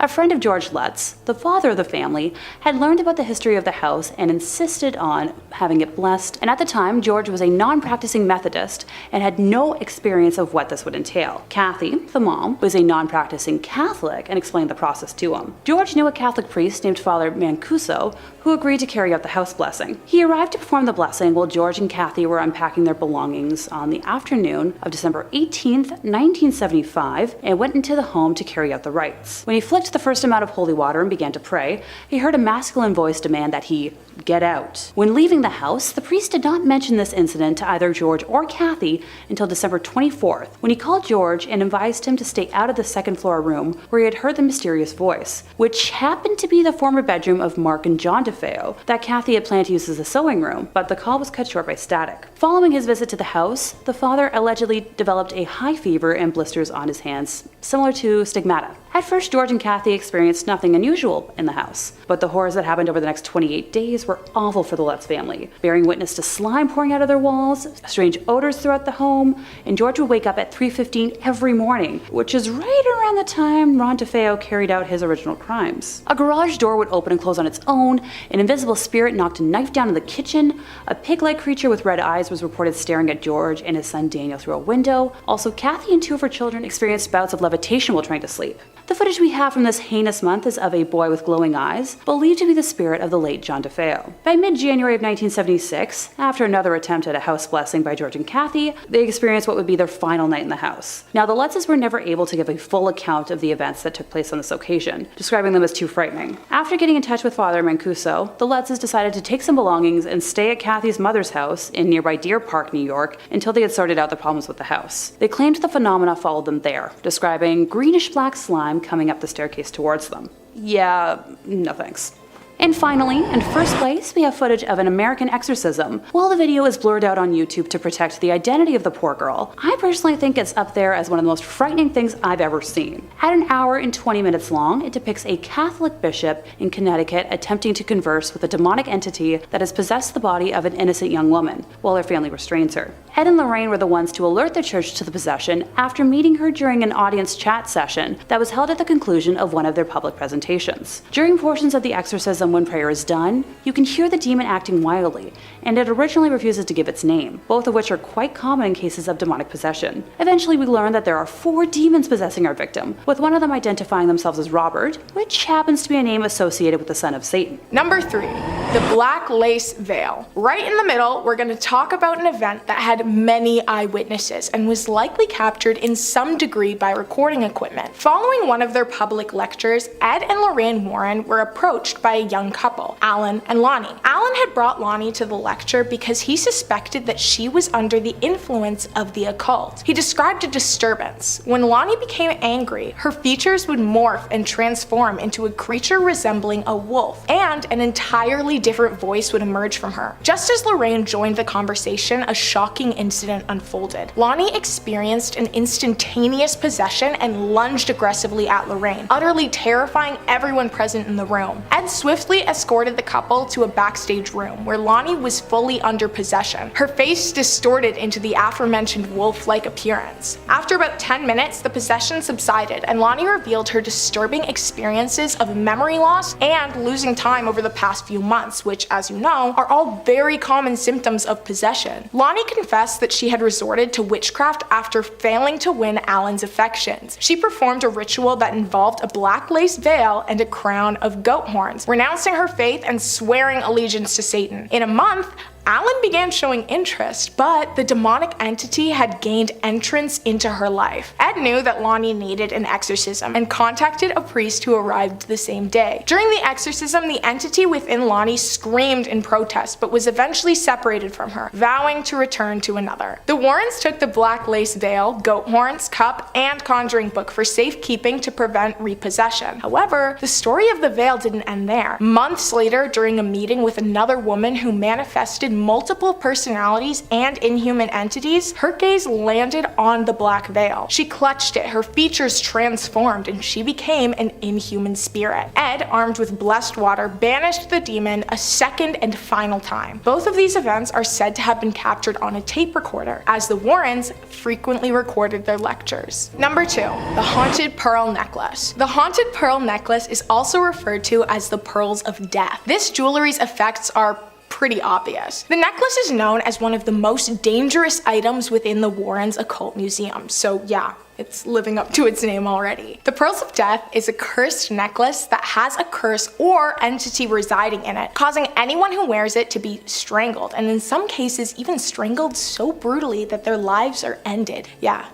A friend of George Lutz, the father of the family, had learned about the history of the house and insisted on having it blessed, and at the time, George was a non-practicing Methodist and had no experience of what this would entail. Kathy, the mom, was a non-practicing Catholic and explained the process to him. George knew a Catholic priest named Father Mancuso who agreed to carry out the house blessing. He arrived to perform the blessing while George and Kathy were unpacking their belongings on the afternoon of December 18th, 1975, and went into the home to carry out the rites. When he flicked the first amount of holy water and began to pray, he heard a masculine voice demand that he get out. When leaving the house, the priest did not mention this incident to either George or Kathy until December 24th, when he called George and advised him to stay out of the second-floor room where he had heard the mysterious voice, which happened to be the former bedroom of Mark and John DeFeo that Kathy had planned to use as a sewing room, but the call was cut short by static. Following his visit to the house, the father allegedly developed a high fever and blisters on his hands, similar to stigmata. At first, George and Kathy experienced nothing unusual in the house, but the horrors that happened over the next 28 days were awful for the Lutz family, bearing witness to slime pouring out of their walls, strange odors throughout the home, and George would wake up at 3:15 every morning, which is right around the time Ron DeFeo carried out his original crimes. A garage door would open and close on its own, an invisible spirit knocked a knife down in the kitchen, a pig-like creature with red eyes was reported staring at George and his son Daniel through a window. Also, Kathy and 2 of her children experienced bouts of levitation while trying to sleep. The footage we have from this heinous month is of a boy with glowing eyes, believed to be the spirit of the late John DeFeo. By mid-January of 1976, after another attempt at a house blessing by George and Kathy, they experienced what would be their final night in the house. Now, the Lutzes were never able to give a full account of the events that took place on this occasion, describing them as too frightening. After getting in touch with Father Mancuso, the Lutzes decided to take some belongings and stay at Kathy's mother's house in nearby Deer Park, New York, until they had sorted out the problems with the house. They claimed the phenomena followed them there, describing greenish-black slime coming up the staircase towards them. Yeah, no thanks. And finally, in first place, we have footage of an American exorcism. While the video is blurred out on YouTube to protect the identity of the poor girl, I personally think it's up there as one of the most frightening things I've ever seen. At an hour and 20 minutes long, it depicts a Catholic bishop in Connecticut attempting to converse with a demonic entity that has possessed the body of an innocent young woman, while her family restrains her. Ed and Lorraine were the ones to alert the church to the possession after meeting her during an audience chat session that was held at the conclusion of one of their public presentations. During portions of the exorcism when prayer is done, you can hear the demon acting wildly, and it originally refuses to give its name, both of which are quite common in cases of demonic possession. Eventually we learn that there are 4 demons possessing our victim, with one of them identifying themselves as Robert, which happens to be a name associated with the son of Satan. Number 3, the black lace veil. Right in the middle, we're going to talk about an event that had many eyewitnesses and was likely captured in some degree by recording equipment. Following one of their public lectures, Ed and Lorraine Warren were approached by a young couple, Alan and Lonnie. Alan had brought Lonnie to the lecture because he suspected that she was under the influence of the occult. He described a disturbance. When Lonnie became angry, her features would morph and transform into a creature resembling a wolf, and an entirely different voice would emerge from her. Just as Lorraine joined the conversation, a shocking incident unfolded. Lonnie experienced an instantaneous possession and lunged aggressively at Lorraine, utterly terrifying everyone present in the room. Ed swiftly escorted the couple to a backstage room where Lonnie was fully under possession, her face distorted into the aforementioned wolf-like appearance. After about 10 minutes, the possession subsided and Lonnie revealed her disturbing experiences of memory loss and losing time over the past few months, which, as you know, are all very common symptoms of possession. Lonnie confessed that she had resorted to witchcraft after failing to win Alan's affections. She performed a ritual that involved a black lace veil and a crown of goat horns, renouncing her faith and swearing allegiance to Satan. In a month, Alan began showing interest, but the demonic entity had gained entrance into her life. Ed knew that Lonnie needed an exorcism and contacted a priest who arrived the same day. During the exorcism, the entity within Lonnie screamed in protest but was eventually separated from her, vowing to return to another. The Warrens took the black lace veil, goat horns, cup, and conjuring book for safekeeping to prevent repossession. However, the story of the veil didn't end there. Months later, during a meeting with another woman who manifested multiple personalities and inhuman entities, her gaze landed on the black veil. She clutched it, her features transformed, and she became an inhuman spirit. Ed, armed with blessed water, banished the demon a second and final time. Both of these events are said to have been captured on a tape recorder, as the Warrens frequently recorded their lectures. Number 2, the haunted pearl necklace. The haunted pearl necklace is also referred to as the pearls of death. This jewelry's effects are pretty obvious. The necklace is known as one of the most dangerous items within the Warrens Occult Museum, so yeah, it's living up to its name already. The Pearls of Death is a cursed necklace that has a curse or entity residing in it, causing anyone who wears it to be strangled, and in some cases even strangled so brutally that their lives are ended. Yeah.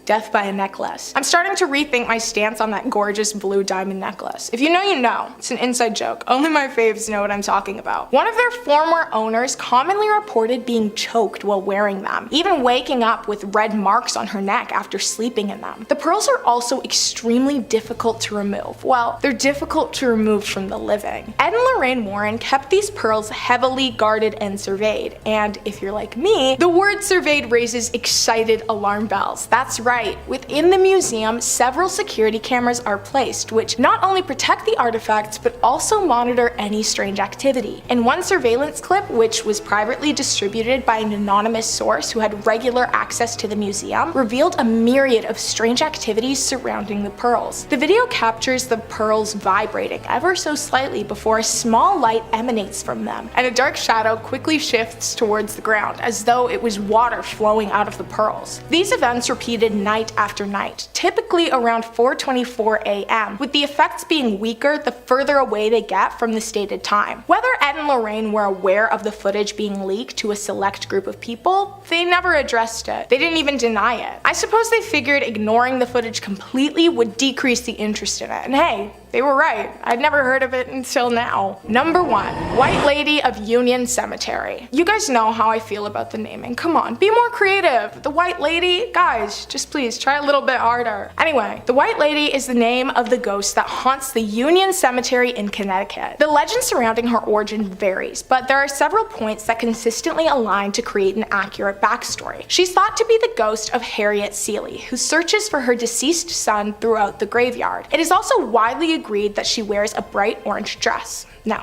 Death by a necklace. I'm starting to rethink my stance on that gorgeous blue diamond necklace. If you know, you know. It's an inside joke. Only my faves know what I'm talking about. One of their former owners commonly reported being choked while wearing them, even waking up with red marks on her neck after sleeping in them. The pearls are also extremely difficult to remove. Well, they're difficult to remove from the living. Ed and Lorraine Warren kept these pearls heavily guarded and surveyed, and if you're like me, the word surveyed raises excited alarm bells. That's right. Within the museum, several security cameras are placed, which not only protect the artifacts, but also monitor any strange activity. In one surveillance clip, which was privately distributed by an anonymous source who had regular access to the museum, revealed a myriad of strange activities surrounding the pearls. The video captures the pearls vibrating ever so slightly before a small light emanates from them, and a dark shadow quickly shifts towards the ground, as though it was water flowing out of the pearls. These events repeated night after night, typically around 4:24 a.m., with the effects being weaker the further away they get from the stated time. Whether Ed and Lorraine were aware of the footage being leaked to a select group of people, they never addressed it. They didn't even deny it. I suppose they figured ignoring the footage completely would decrease the interest in it, and hey, they were right. I'd never heard of it until now. Number 1, White Lady of Union Cemetery. You guys know how I feel about the naming. Come on, be more creative. The White Lady, guys, just please try a little bit harder. Anyway, the White Lady is the name of the ghost that haunts the Union Cemetery in Connecticut. The legend surrounding her origin varies, but there are several points that consistently align to create an accurate backstory. She's thought to be the ghost of Harriet Seeley, who searches for her deceased son throughout the graveyard. It is also widely agreed that she wears a bright orange dress. No,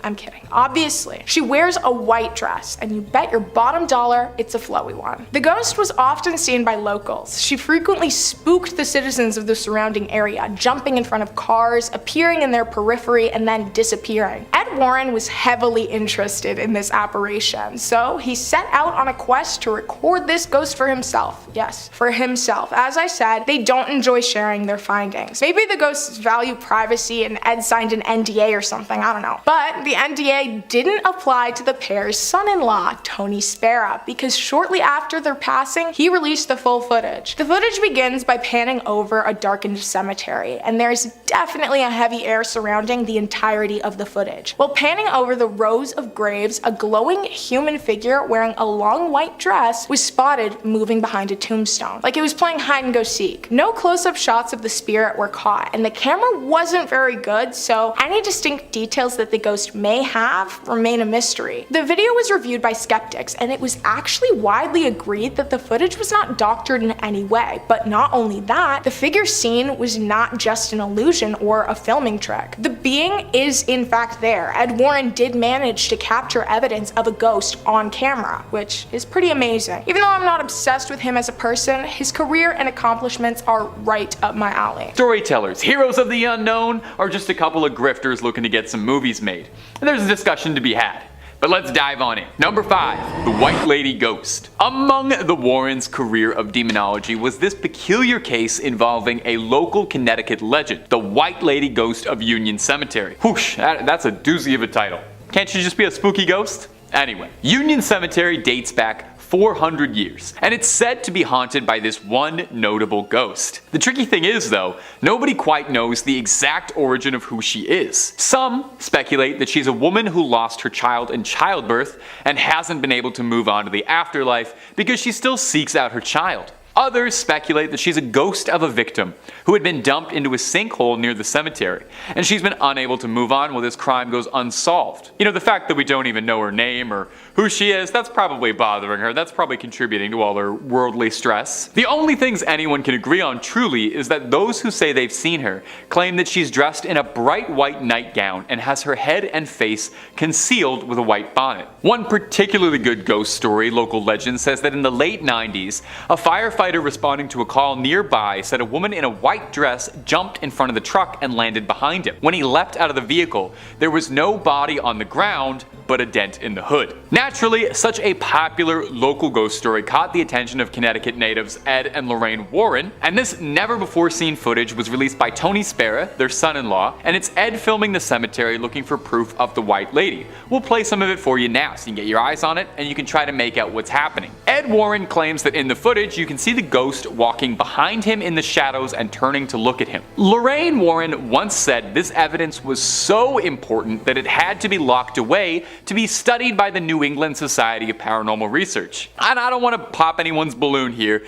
I'm kidding. Obviously, she wears a white dress, and you bet your bottom dollar it's a flowy one. The ghost was often seen by locals. She frequently spooked the citizens of the surrounding area, jumping in front of cars, appearing in their periphery, and then disappearing. Ed Warren was heavily interested in this apparition, so he set out on a quest to record this ghost for himself. Yes, for himself. As I said, they don't enjoy sharing their findings. Maybe the ghosts value privacy and Ed signed an NDA or something, I don't know. But the NDA didn't apply to the pair's son-in-law, Tony Spera, because shortly after their passing, he released the full footage. The footage begins by panning over a darkened cemetery, and there's definitely a heavy air surrounding the entirety of the footage. While panning over the rows of graves, a glowing human figure wearing a long white dress was spotted moving behind a tombstone, like it was playing hide and go seek. No close-up shots of the spirit were caught, and the camera wasn't very good, so any distinct details that the ghost may have remain a mystery. The video was reviewed by skeptics, and it was actually widely agreed that the footage was not doctored in any way. But not only that, the figure seen was not just an illusion or a filming trick. The being is in fact there. Ed Warren did manage to capture evidence of a ghost on camera, which is pretty amazing. Even though I'm not obsessed with him as a person, his career and accomplishments are right up my alley. Storytellers, heroes of the unknown, or just a couple of grifters looking to get some movies made? There's a discussion to be had, but let's dive on in. Number 5, the White Lady Ghost. Among the Warrens' career of demonology was this peculiar case involving a local Connecticut legend, the White Lady Ghost of Union Cemetery. Whoosh, that's a doozy of a title. Can't she just be a spooky ghost? Anyway, Union Cemetery dates back 400 years, and it's said to be haunted by this one notable ghost. The tricky thing is though, nobody quite knows the exact origin of who she is. Some speculate that she's a woman who lost her child in childbirth and hasn't been able to move on to the afterlife because she still seeks out her child. Others speculate that she's a ghost of a victim who had been dumped into a sinkhole near the cemetery, and she's been unable to move on while this crime goes unsolved. You know, the fact that we don't even know her name or who she is, that's probably bothering her. That's probably contributing to all her worldly stress. The only things anyone can agree on truly is that those who say they've seen her claim that she's dressed in a bright white nightgown and has her head and face concealed with a white bonnet. One particularly good ghost story, local legend, says that in the late 90s, a firefighter responding to a call nearby said a woman in a white dress jumped in front of the truck and landed behind him. When he leapt out of the vehicle, there was no body on the ground, but a dent in the hood. Naturally, such a popular local ghost story caught the attention of Connecticut natives Ed and Lorraine Warren, and this never-before-seen footage was released by Tony Spera, their son-in-law, and it's Ed filming the cemetery looking for proof of the White Lady. We'll play some of it for you now so you can get your eyes on it and you can try to make out what's happening. Ed Warren claims that in the footage you can see the ghost walking behind him in the shadows and turning to look at him. Lorraine Warren once said this evidence was so important that it had to be locked away to be studied by the New England Society of Paranormal Research. And I don't want to pop anyone's balloon here.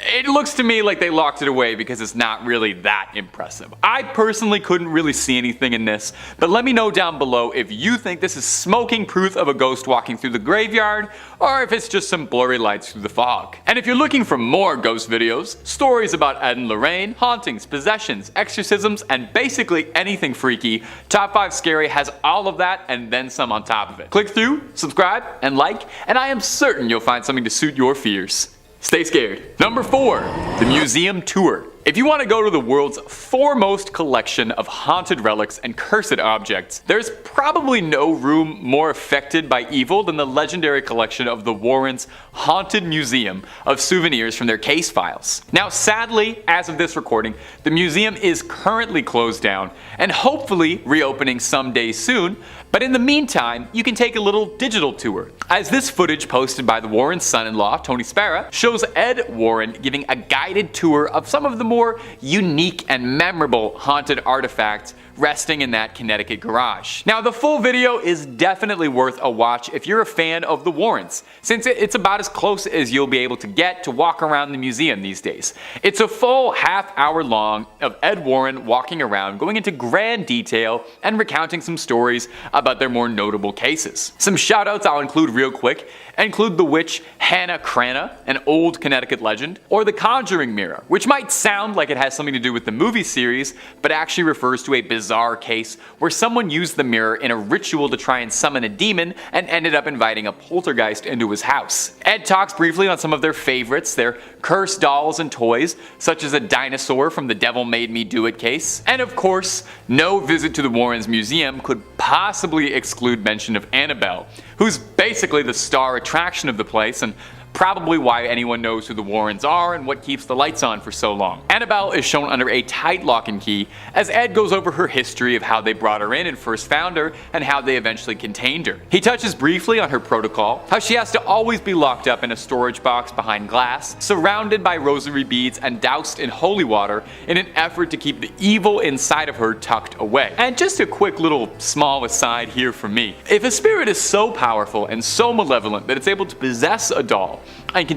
It looks to me like they locked it away because it's not really that impressive. I personally couldn't really see anything in this, but let me know down below if you think this is smoking proof of a ghost walking through the graveyard, or if it's just some blurry lights through the fog. And if you're looking for more ghost videos, stories about Ed and Lorraine, hauntings, possessions, exorcisms, and basically anything freaky, Top 5 Scary has all of that and then some on top of it. Click through, subscribe, and like, and I am certain you'll find something to suit your fears. Stay scared. Number 4, the museum tour. If you want to go to the world's foremost collection of haunted relics and cursed objects, there's probably no room more affected by evil than the legendary collection of the Warrens' Haunted Museum of souvenirs from their case files. Now, sadly, as of this recording, the museum is currently closed down and hopefully reopening someday soon, but in the meantime, you can take a little digital tour. As this footage posted by the Warrens' son-in-law, Tony Spera, shows Ed Warren giving a guided tour of some of the more more unique and memorable haunted artifacts resting in that Connecticut garage. Now, the full video is definitely worth a watch if you're a fan of the Warrens, since it's about as close as you'll be able to get to walk around the museum these days. It's a full half-hour long of Ed Warren walking around, going into grand detail and recounting some stories about their more notable cases. Some shoutouts I'll include real quick include the witch Hannah Cranna, an old Connecticut legend, or the Conjuring Mirror, which might sound like it has something to do with the movie series, but actually refers to a bizarre case where someone used the mirror in a ritual to try and summon a demon and ended up inviting a poltergeist into his house. Ed talks briefly on some of their favorites, their cursed dolls and toys, such as a dinosaur from the Devil Made Me Do It case, and of course, no visit to the Warrens Museum could possibly exclude mention of Annabelle, who's basically the star attraction of the place and probably why anyone knows who the Warrens are and what keeps the lights on for so long. Annabelle is shown under a tight lock and key as Ed goes over her history of how they brought her in and first found her and how they eventually contained her. He touches briefly on her protocol, how she has to always be locked up in a storage box behind glass, surrounded by rosary beads and doused in holy water in an effort to keep the evil inside of her tucked away. And just a quick little small aside here from me. If a spirit is so powerful and so malevolent that it's able to possess a doll,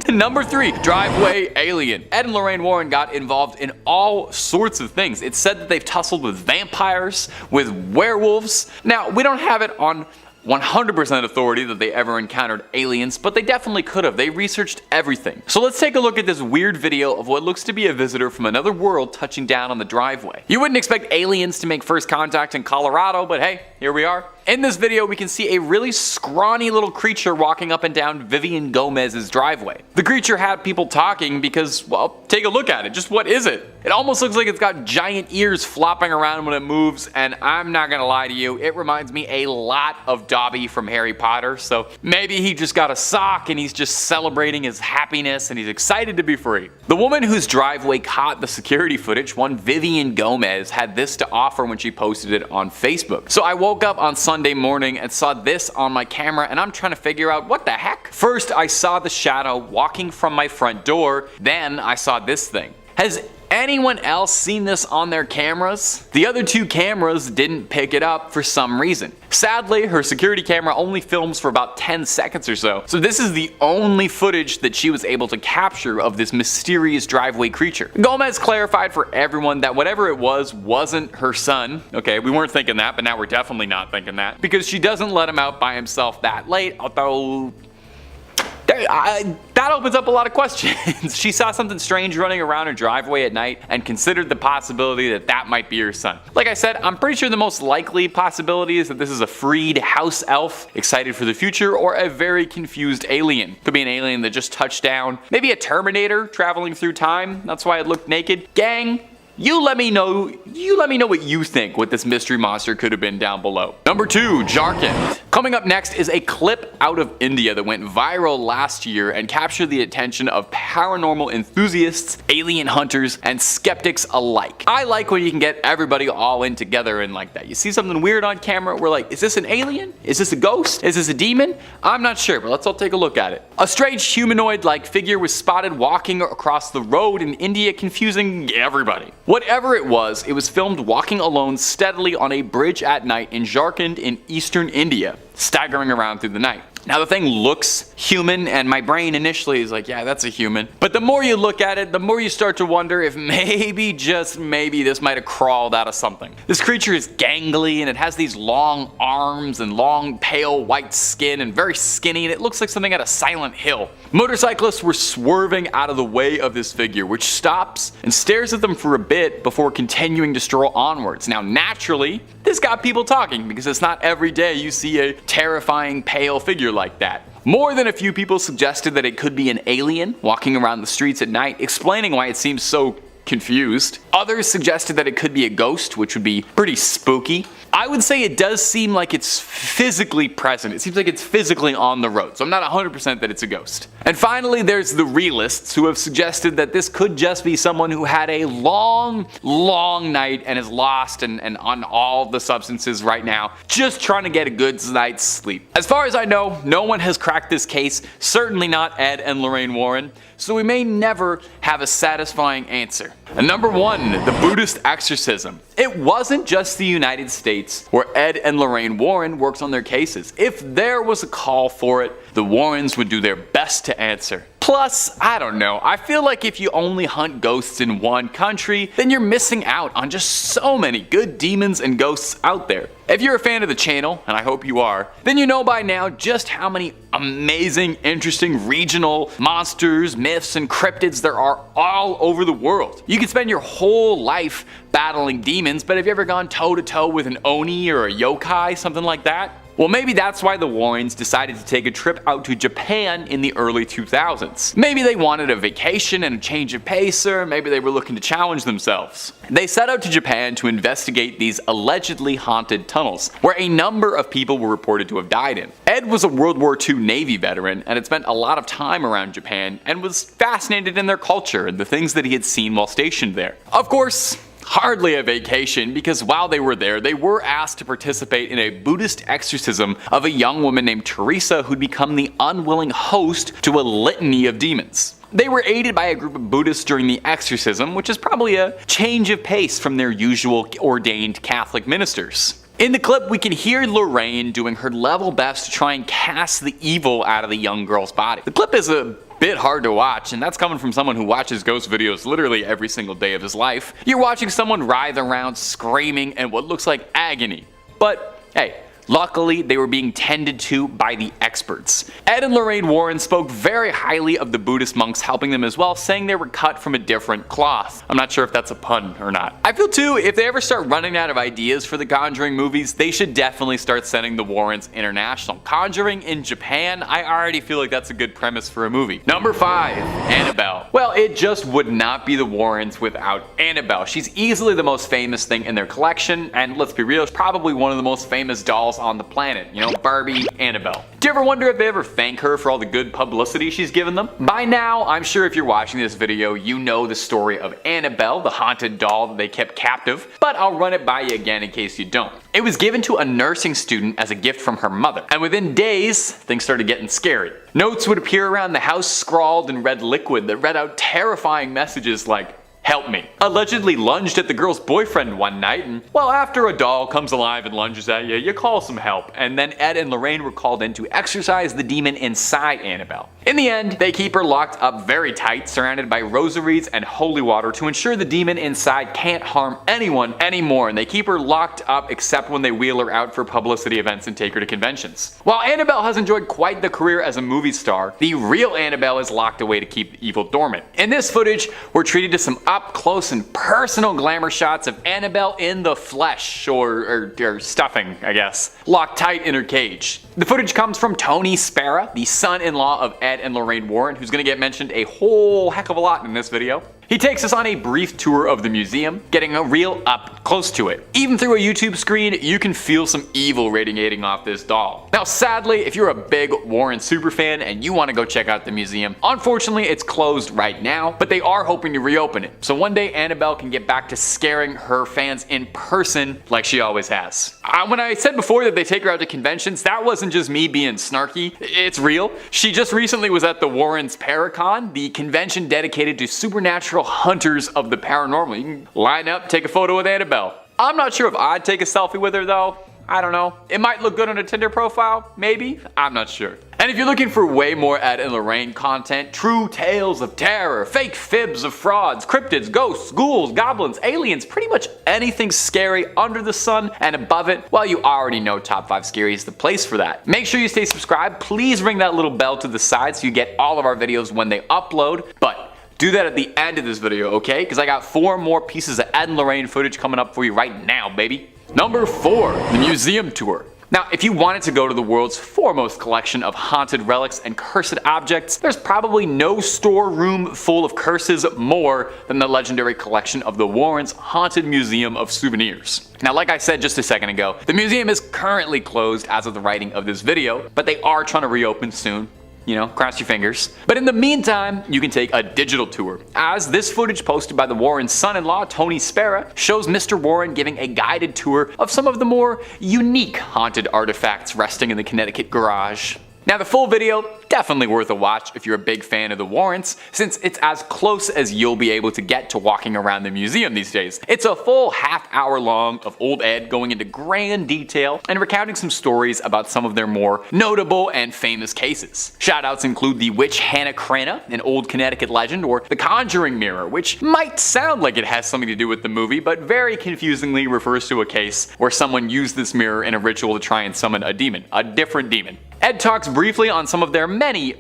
Number 3, driveway alien. Ed and Lorraine Warren got involved in all sorts of things. It's said that they've tussled with vampires, with werewolves. Now, we don't have it on 100% authority that they ever encountered aliens, but they definitely could have. They researched everything. So let's take a look at this weird video of what looks to be a visitor from another world touching down on the driveway. You wouldn't expect aliens to make first contact in Colorado, but hey, here we are. In this video, we can see a really scrawny little creature walking up and down Vivian Gomez's driveway. The creature had people talking because, well, take a look at it. Just what is it? It almost looks like it's got giant ears flopping around when it moves, and I'm not gonna lie to you, it reminds me a lot of Dobby from Harry Potter, so maybe he just got a sock and he's just celebrating his happiness and he's excited to be free. The woman whose driveway caught the security footage, one Vivian Gomez, had this to offer when she posted it on Facebook. So I woke up on Sunday morning and saw this on my camera and I'm trying to figure out what the heck. First, I saw the shadow walking from my front door, then I saw this thing. Has anyone else seen this on their cameras? The other 2 cameras didn't pick it up for some reason. Sadly, her security camera only films for about 10 seconds or so this is the only footage that she was able to capture of this mysterious driveway creature. Gomez clarified for everyone that whatever it was wasn't her son. Okay, we weren't thinking that, but now we're definitely not thinking that, because she doesn't let him out by himself that late, although that opens up a lot of questions. She saw something strange running around her driveway at night and considered the possibility that that might be her son. Like I said, I'm pretty sure the most likely possibility is that this is a freed house elf excited for the future, or a very confused alien. Could be an alien that just touched down. Maybe a Terminator traveling through time. That's why it looked naked. Gang, you let me know what you think what this mystery monster could have been down below. Number 2, Jharkhand. Coming up next is a clip out of India that went viral last year and captured the attention of paranormal enthusiasts, alien hunters, and skeptics alike. I like when you can get everybody all in together and like that. You see something weird on camera, we're like, is this an alien? Is this a ghost? Is this a demon? I'm not sure, but let's all take a look at it. A strange humanoid-like figure was spotted walking across the road in India, confusing everybody. Whatever it was filmed walking alone steadily on a bridge at night in Jharkhand in eastern India, staggering around through the night. Now the thing looks human and my brain initially is like, yeah, that's a human. But the more you look at it, the more you start to wonder if maybe, just maybe, this might have crawled out of something. This creature is gangly and it has these long arms and long pale white skin and very skinny, and it looks like something out of Silent Hill. Motorcyclists were swerving out of the way of this figure, which stops and stares at them for a bit before continuing to stroll onwards. Now naturally, this got people talking because it's not every day you see a terrifying pale figure like that. More than a few people suggested that it could be an alien walking around the streets at night, explaining why it seems so confused. Others suggested that it could be a ghost, which would be pretty spooky. I would say it does seem like it's physically present. It seems like it's physically on the road, so I'm not 100% that it's a ghost. And finally, there's the realists who have suggested that this could just be someone who had a long night and is lost and on all the substances right now, just trying to get a good night's sleep. As far as I know, no one has cracked this case, certainly not Ed and Lorraine Warren, so we may never have a satisfying answer. And number 1, the Buddhist exorcism. It wasn't just the United States where Ed and Lorraine Warren worked on their cases. If there was a call for it, the Warrens would do their best to answer. Plus, I don't know, I feel like if you only hunt ghosts in one country, then you're missing out on just so many good demons and ghosts out there. If you're a fan of the channel, and I hope you are, then you know by now just how many amazing, interesting regional monsters, myths, and cryptids there are all over the world. You can spend your whole life battling demons, but have you ever gone toe to toe with an Oni or a yokai, something like that? Well, maybe that's why the Warrens decided to take a trip out to Japan in the early 2000s. Maybe they wanted a vacation and a change of pace, or maybe they were looking to challenge themselves. They set out to Japan to investigate these allegedly haunted tunnels, where a number of people were reported to have died in. Ed was a World War II Navy veteran and had spent a lot of time around Japan and was fascinated in their culture and the things that he had seen while stationed there. Of course, hardly a vacation, because while they were there, they were asked to participate in a Buddhist exorcism of a young woman named Teresa who'd become the unwilling host to a litany of demons. They were aided by a group of Buddhists during the exorcism, which is probably a change of pace from their usual ordained Catholic ministers. In the clip, we can hear Lorraine doing her level best to try and cast the evil out of the young girl's body. The clip is a bit hard to watch, and that's coming from someone who watches ghost videos literally every single day of his life. You're watching someone writhe around screaming in what looks like agony. But hey, luckily, they were being tended to by the experts. Ed and Lorraine Warren spoke very highly of the Buddhist monks helping them as well, saying they were cut from a different cloth. I'm not sure if that's a pun or not. I feel too, if they ever start running out of ideas for the Conjuring movies, they should definitely start sending the Warrens international. Conjuring in Japan, I already feel like that's a good premise for a movie. Number 5, Annabelle. Well, it just would not be the Warrens without Annabelle. She's easily the most famous thing in their collection, and let's be real, probably one of the most famous dolls on the planet. You know, Barbie, Annabelle. Do you ever wonder if they ever thank her for all the good publicity she's given them? By now, I'm sure if you're watching this video, you know the story of Annabelle, the haunted doll that they kept captive, but I'll run it by you again in case you don't. It was given to a nursing student as a gift from her mother, and within days, things started getting scary. Notes would appear around the house scrawled in red liquid that read out terrifying messages like, "Help me." Allegedly lunged at the girl's boyfriend one night, and well, after a doll comes alive and lunges at you, you call some help. And then Ed and Lorraine were called in to exorcise the demon inside Annabelle. In the end, they keep her locked up very tight, surrounded by rosaries and holy water to ensure the demon inside can't harm anyone anymore, and they keep her locked up except when they wheel her out for publicity events and take her to conventions. While Annabelle has enjoyed quite the career as a movie star, the real Annabelle is locked away to keep the evil dormant. In this footage, we're treated to some up close and personal glamour shots of Annabelle in the flesh, or stuffing, I guess, locked tight in her cage. The footage comes from Tony Spera, the son-in-law of Ed and Lorraine Warren, who's gonna get mentioned a whole heck of a lot in this video. He takes us on a brief tour of the museum, getting a real up close to it. Even through a YouTube screen, you can feel some evil radiating off this doll. Now sadly, if you're a big Warren superfan and you want to go check out the museum, unfortunately it's closed right now, but they are hoping to reopen it. So one day Annabelle can get back to scaring her fans in person like she always has. When I said before that they take her out to conventions, that wasn't just me being snarky, it's real. She just recently was at the Warrens Paracon, the convention dedicated to supernatural hunters of the paranormal. You can line up, take a photo with Annabelle. I'm not sure if I'd take a selfie with her though. I don't know. It might look good on a Tinder profile, maybe? I'm not sure. And if you're looking for way more Ed and Lorraine content, true tales of terror, fake fibs of frauds, cryptids, ghosts, ghouls, goblins, aliens, pretty much anything scary under the sun and above it, well, you already know Top 5 Scary is the place for that. Make sure you stay subscribed. Please ring that little bell to the side so you get all of our videos when they upload. But do that at the end of this video, okay? Because I got 4 more pieces of Ed and Lorraine footage coming up for you right now, baby. Number 4, the museum tour. Now, if you wanted to go to the world's foremost collection of haunted relics and cursed objects, there's probably no storeroom full of curses more than the legendary collection of the Warrens' Haunted Museum of Souvenirs. Now, like I said just a second ago, the museum is currently closed as of the writing of this video, but they are trying to reopen soon. You know, cross your fingers. But in the meantime, you can take a digital tour, as this footage posted by the Warrens' son-in-law, Tony Spera, shows Mr. Warren giving a guided tour of some of the more unique haunted artifacts resting in the Connecticut garage. Now, the full video, definitely worth a watch if you're a big fan of the Warrens, since it's as close as you'll be able to get to walking around the museum these days. It's a full half-hour long of old Ed going into grand detail and recounting some stories about some of their more notable and famous cases. Shoutouts include the witch Hannah Cranna, an old Connecticut legend, or the conjuring mirror, which might sound like it has something to do with the movie, but very confusingly refers to a case where someone used this mirror in a ritual to try and summon a demon, a different demon. Ed talks briefly on some of their many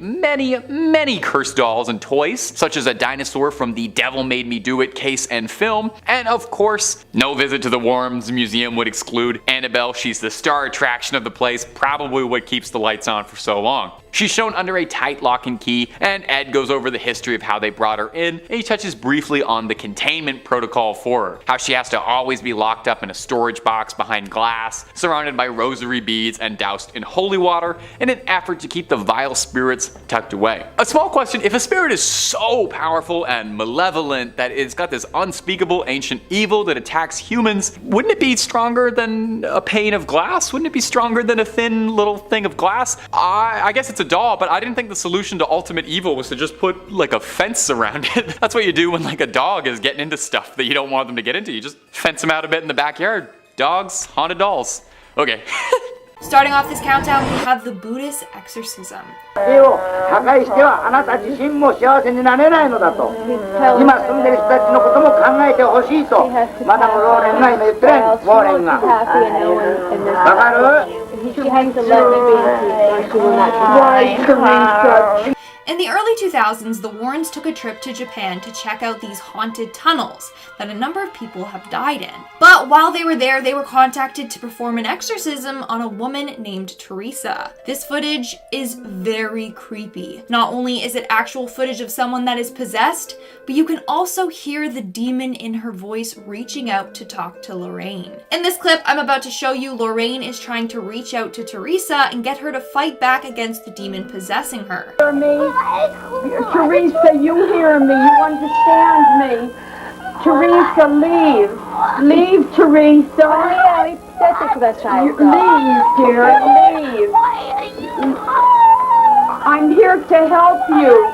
cursed dolls and toys, such as a dinosaur from the Devil Made Me Do It case and film, and of course, no visit to the Warrens Museum would exclude Annabelle. She's the star attraction of the place, probably what keeps the lights on for so long. She's shown under a tight lock and key, and Ed goes over the history of how they brought her in, and he touches briefly on the containment protocol for her, how she has to always be locked up in a storage box behind glass, surrounded by rosary beads and doused in holy water, in an effort to keep the vile spirits tucked away. A small question: if a spirit is so powerful and malevolent that it's got this unspeakable ancient evil that attacks humans, wouldn't it be stronger than a pane of glass? Wouldn't it be stronger than a thin little thing of glass? I guess it's a doll, but I didn't think the solution to ultimate evil was to just put like a fence around it. That's what you do when like a dog is getting into stuff that you don't want them to get into. You just fence them out a bit in the backyard. Dogs, haunted dolls. Okay. Starting off this countdown, we have the Buddhist exorcism. 破壊してはあなた自身も幸せになれないのだと今住んでる人たちのことも考えてほしいとマダム・ローレンが今言ってるウォーレンがわかる She has to let me be in peace or she will not survive. In the early 2000s, the Warrens took a trip to Japan to check out these haunted tunnels that a number of people have died in. But while they were there, they were contacted to perform an exorcism on a woman named Teresa. This footage is very creepy. Not only is it actual footage of someone that is possessed, but you can also hear the demon in her voice reaching out to talk to Lorraine. In this clip I'm about to show you, Lorraine is trying to reach out to Teresa and get her to fight back against the demon possessing her. Hear me? Teresa, you hear me. You understand me. Teresa, leave. Leave, Teresa. Leave, dear. Leave. I'm here to help you.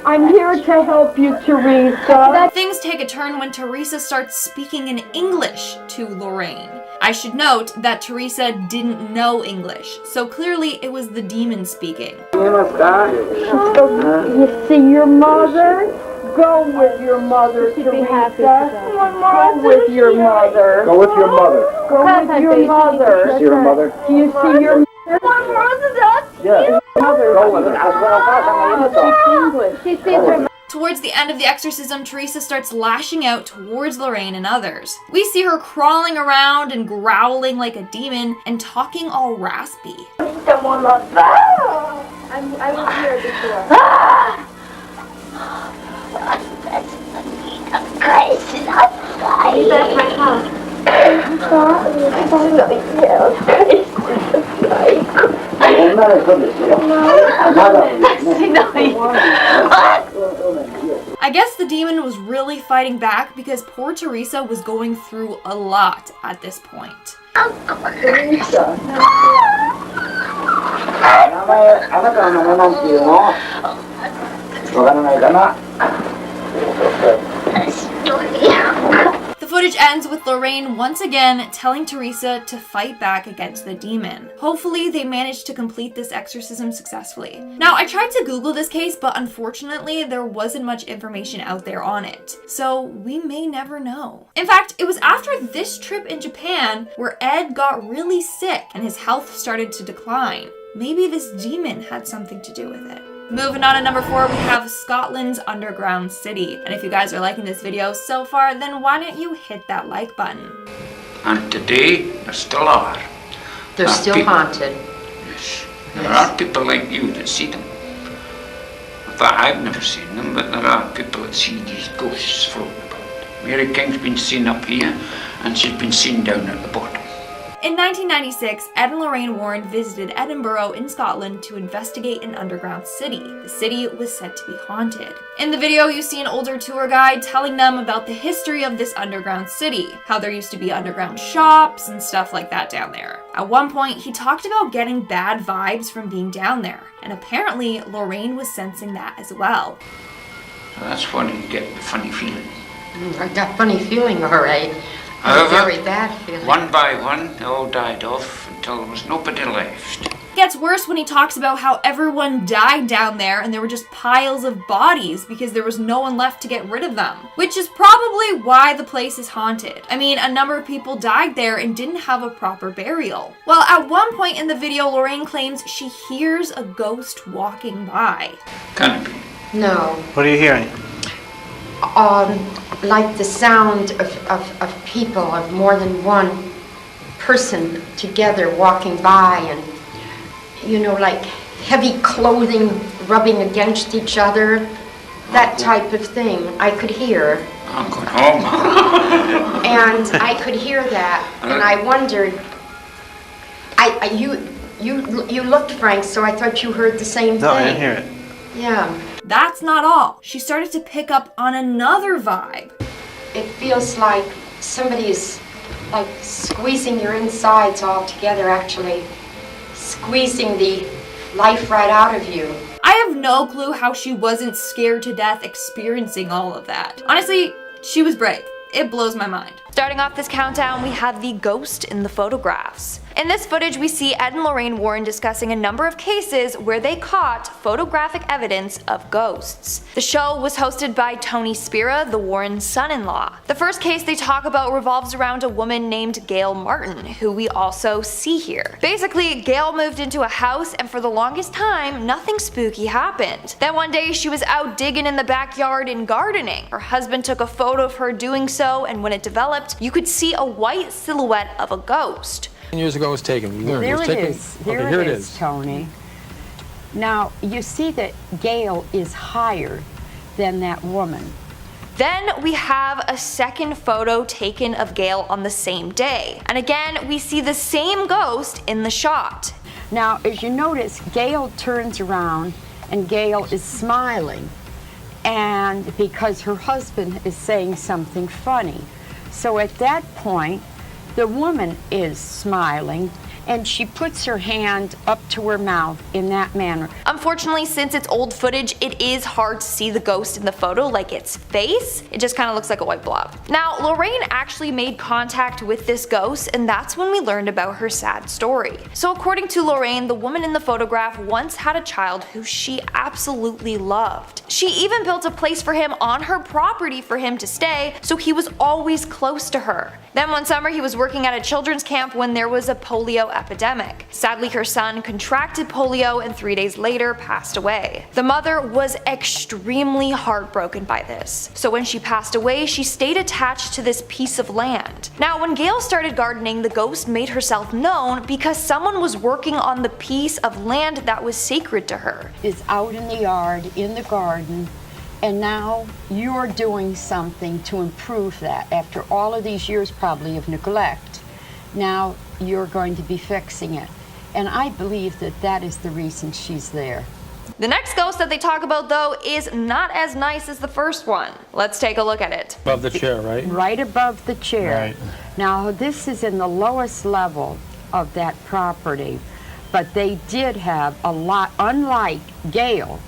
I'm here to help you, Teresa. Things take a turn when Teresa starts speaking in English to Lorraine. I should note that Teresa didn't know English, so clearly it was the demon speaking. You see your mother? Go with your mother, Teresa. Go with your mother. Go with your mother. Go with your mother. See your mother? Do you see your mother? Yeah. Go with her. That's what I'm She sees her. Towards the end of the exorcism, Teresa starts lashing out towards Lorraine and others. We see her crawling around and growling like a demon and talking all raspy. I was here before. That's my house. I guess the demon was really fighting back because poor Teresa was going through a lot at this point. The footage ends with Lorraine once again telling Teresa to fight back against the demon. Hopefully they managed to complete this exorcism successfully. Now, I tried to Google this case, but unfortunately there wasn't much information out there on it, so we may never know. In fact, it was after this trip in Japan where Ed got really sick and his health started to decline. Maybe this demon had something to do with it. Moving on to number 4, we have Scotland's underground city. And if you guys are liking this video so far, then why don't you hit that like button? And today, they still are. They're still haunted. Yes. There are people like you that see them. In fact, I've never seen them, but there are people that see these ghosts floating about. Mary King's been seen up here, and she's been seen down at the bottom. In 1996, Ed and Lorraine Warren visited Edinburgh in Scotland to investigate an underground city. The city was said to be haunted. In the video, you see an older tour guide telling them about the history of this underground city, how there used to be underground shops and stuff like that down there. At one point, he talked about getting bad vibes from being down there, and apparently Lorraine was sensing that as well. So that's when you get the funny feeling. I got funny feeling, all right. However, very bad feeling. One by one, they all died off until there was nobody left. It gets worse when he talks about how everyone died down there and there were just piles of bodies because there was no one left to get rid of them. Which is probably why the place is haunted. I mean, a number of people died there and didn't have a proper burial. Well, at one point in the video, Lorraine claims she hears a ghost walking by. Can it be? No. What are you hearing? Like the sound of people, of more than one person together walking by, and, you know, like heavy clothing rubbing against each other, that type of thing. I could hear. I'm going home. And I could hear that, and I wondered, you looked, Frank, so I thought you heard the same thing. No, I didn't hear it. Yeah. That's not all. She started to pick up on another vibe. It feels like somebody is like squeezing your insides all together, actually. Squeezing the life right out of you. I have no clue how she wasn't scared to death experiencing all of that. Honestly, she was brave. It blows my mind. Starting off this countdown, we have the ghost in the photographs. In this footage, we see Ed and Lorraine Warren discussing a number of cases where they caught photographic evidence of ghosts. The show was hosted by Tony Spira, the Warren's son-in-law. The first case they talk about revolves around a woman named Gail Martin, who we also see here. Basically, Gail moved into a house, and for the longest time, nothing spooky happened. Then one day, she was out digging in the backyard and gardening. Her husband took a photo of her doing so, and when it developed, you could see a white silhouette of a ghost. Years ago it was taken. There it is. Here it is, Tony. Now, you see that Gail is higher than that woman. Then we have a second photo taken of Gail on the same day. And again, we see the same ghost in the shot. Now, as you notice, Gail turns around and Gail is smiling. And because her husband is saying something funny. So at that point, the woman is smiling, and she puts her hand up to her mouth in that manner. Unfortunately, since it's old footage, it is hard to see the ghost in the photo, like its face. It just kind of looks like a white blob. Now, Lorraine actually made contact with this ghost, and that's when we learned about her sad story. So according to Lorraine, the woman in the photograph once had a child who she absolutely loved. She even built a place for him on her property for him to stay, so he was always close to her. Then one summer, he was working at a children's camp when there was a polio epidemic. Sadly, her son contracted polio and 3 days later passed away. The mother was extremely heartbroken by this. So when she passed away, she stayed attached to this piece of land. Now, when Gail started gardening, the ghost made herself known because someone was working on the piece of land that was sacred to her. Is out in the yard, in the garden, and now you're doing something to improve that. After all of these years probably of neglect, now you're going to be fixing it. And I believe that that is the reason she's there. The next ghost that they talk about, though, is not as nice as the first one. Let's take a look at it. Above the chair, right? Right above the chair. Right. Now, this is in the lowest level of that property, but they did have a lot, unlike Gail,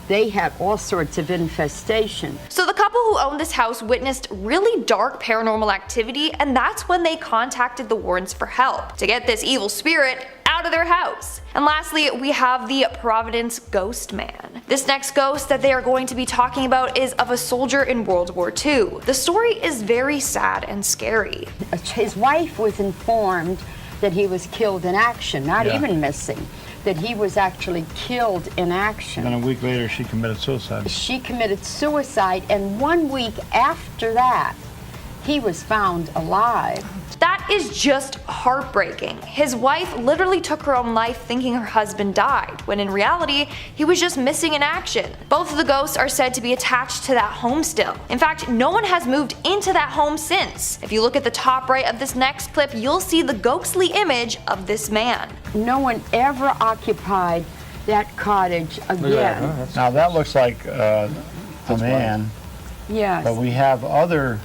they had all sorts of infestation. So the couple who owned this house witnessed really dark paranormal activity, and that's when they contacted the Warrens for help to get this evil spirit out of their house. And lastly, we have the Providence Ghost Man. This next ghost that they are going to be talking about is of a soldier in World War II. The story is very sad and scary. His wife was informed that he was killed in action, not even missing. That he was actually killed in action. And then a week later, she committed suicide. She committed suicide, and 1 week after that, he was found alive. That That is just heartbreaking. His wife literally took her own life thinking her husband died, when in reality, he was just missing in action. Both of the ghosts are said to be attached to that home still. In fact, no one has moved into that home since. If you look at the top right of this next clip, you'll see the ghostly image of this man. No one ever occupied that cottage again. Now that looks like a man. Yes. But we have other